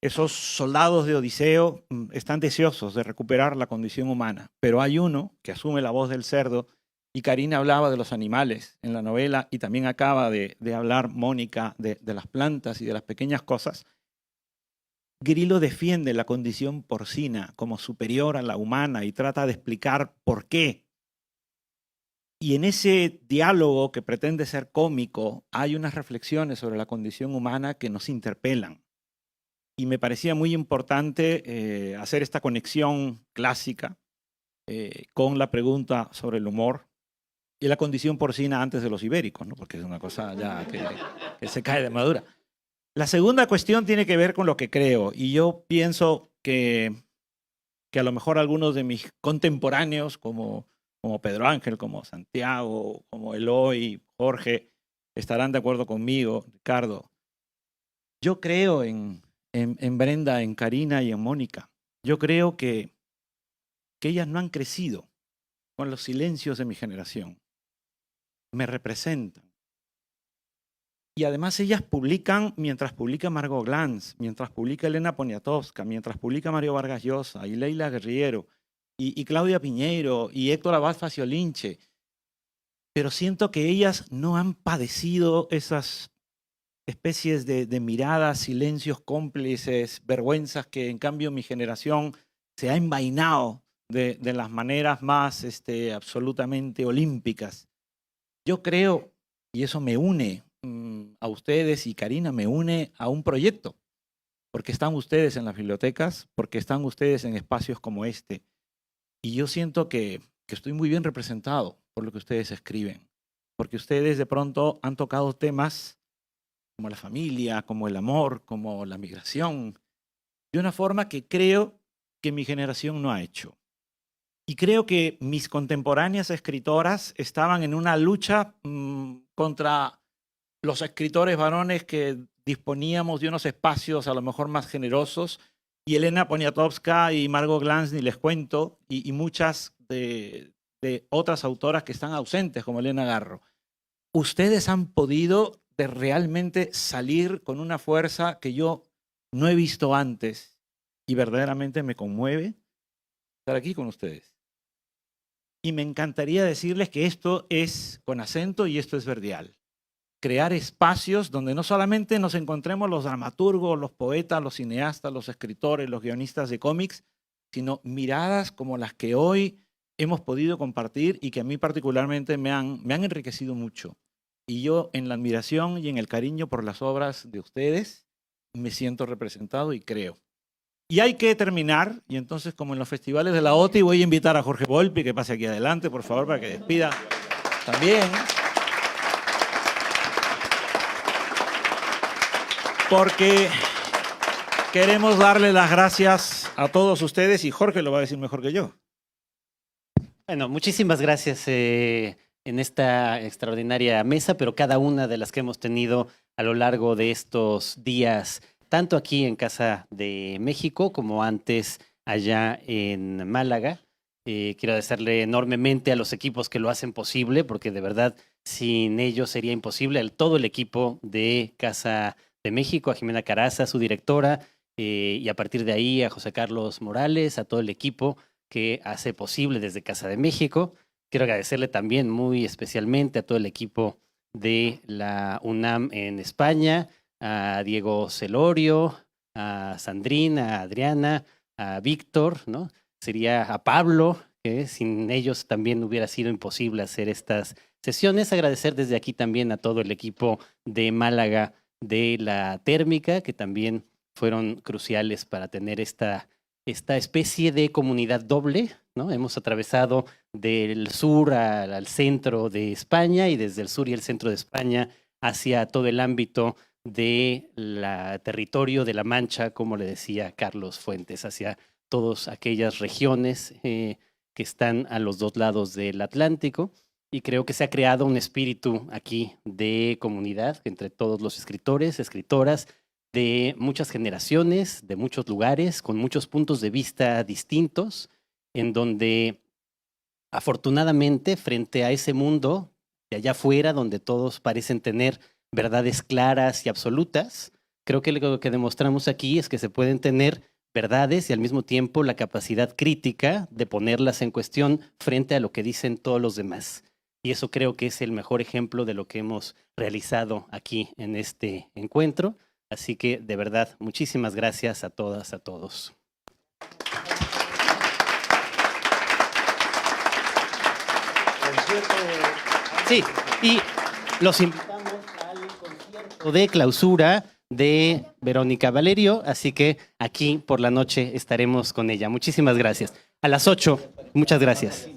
Esos soldados de Odiseo están deseosos de recuperar la condición humana, pero hay uno que asume la voz del cerdo, y Karina hablaba de los animales en la novela, y también acaba de hablar Mónica de las plantas y de las pequeñas cosas. Grilo defiende la condición porcina como superior a la humana y trata de explicar por qué. Y en ese diálogo que pretende ser cómico, hay unas reflexiones sobre la condición humana que nos interpelan. Y me parecía muy importante hacer esta conexión clásica con la pregunta sobre el humor y la condición porcina antes de los ibéricos, ¿no? Porque es una cosa ya que se cae de madura. La segunda cuestión tiene que ver con lo que creo. Y yo pienso que a lo mejor algunos de mis contemporáneos, como Pedro Ángel, como Santiago, como Eloy, Jorge, estarán de acuerdo conmigo, Ricardo. Yo creo en Brenda, en Karina y en Mónica. Yo creo que ellas no han crecido con los silencios de mi generación. Me representan. Y además ellas publican, mientras publica Margot Glantz, mientras publica Elena Poniatowska, mientras publica Mario Vargas Llosa y Leila Guerriero y Claudia Piñeiro y Héctor Abad Faciolince. Pero siento que ellas no han padecido esas especies de miradas, silencios cómplices, vergüenzas que en cambio mi generación se ha envainado de las maneras más absolutamente olímpicas. Yo creo, y eso me une a ustedes, y Karina me une a un proyecto, porque están ustedes en las bibliotecas, porque están ustedes en espacios como este, y yo siento que estoy muy bien representado por lo que ustedes escriben, porque ustedes de pronto han tocado temas como la familia, como el amor, como la migración, de una forma que creo que mi generación no ha hecho. Y creo que mis contemporáneas escritoras estaban en una lucha contra los escritores varones que disponíamos de unos espacios a lo mejor más generosos, y Elena Poniatowska y Margot Glantz ni les cuento, y muchas de otras autoras que están ausentes, como Elena Garro. Ustedes han podido realmente salir con una fuerza que yo no he visto antes, y verdaderamente me conmueve estar aquí con ustedes. Y me encantaría decirles que esto es con acento y esto es verdial. Crear espacios donde no solamente nos encontremos los dramaturgos, los poetas, los cineastas, los escritores, los guionistas de cómics, sino miradas como las que hoy hemos podido compartir y que a mí particularmente me han enriquecido mucho. Y yo en la admiración y en el cariño por las obras de ustedes me siento representado y creo. Y hay que terminar, y entonces como en los festivales de la OTI voy a invitar a Jorge Volpi que pase aquí adelante, por favor, para que despida también. Porque queremos darle las gracias a todos ustedes y Jorge lo va a decir mejor que yo. Bueno, muchísimas gracias en esta extraordinaria mesa, pero cada una de las que hemos tenido a lo largo de estos días, tanto aquí en Casa de México como antes allá en Málaga. Quiero agradecerle enormemente a los equipos que lo hacen posible, porque de verdad sin ellos sería imposible. Todo el equipo de Casa de México, a Jimena Caraza, su directora, y a partir de ahí a José Carlos Morales, a todo el equipo que hace posible desde Casa de México. Quiero agradecerle también muy especialmente a todo el equipo de la UNAM en España, a Diego Celorio, a Sandrina, a Adriana, a Víctor, ¿no? Sería a Pablo, que sin ellos también hubiera sido imposible hacer estas sesiones. Agradecer desde aquí también a todo el equipo de Málaga de la Térmica, que también fueron cruciales para tener esta especie de comunidad doble, ¿no? Hemos atravesado del sur al centro de España y desde el sur y el centro de España hacia todo el ámbito del territorio de La Mancha, como le decía Carlos Fuentes, hacia todas aquellas regiones que están a los dos lados del Atlántico. Y creo que se ha creado un espíritu aquí de comunidad entre todos los escritores, escritoras, de muchas generaciones, de muchos lugares, con muchos puntos de vista distintos, en donde afortunadamente frente a ese mundo de allá afuera, donde todos parecen tener verdades claras y absolutas, creo que lo que demostramos aquí es que se pueden tener verdades y al mismo tiempo la capacidad crítica de ponerlas en cuestión frente a lo que dicen todos los demás. Y eso creo que es el mejor ejemplo de lo que hemos realizado aquí en este encuentro. Así que, de verdad, muchísimas gracias a todas, a todos. Sí, y los invitamos al concierto de clausura de Verónica Valerio, así que aquí por la noche estaremos con ella. Muchísimas gracias. A las 8, muchas gracias.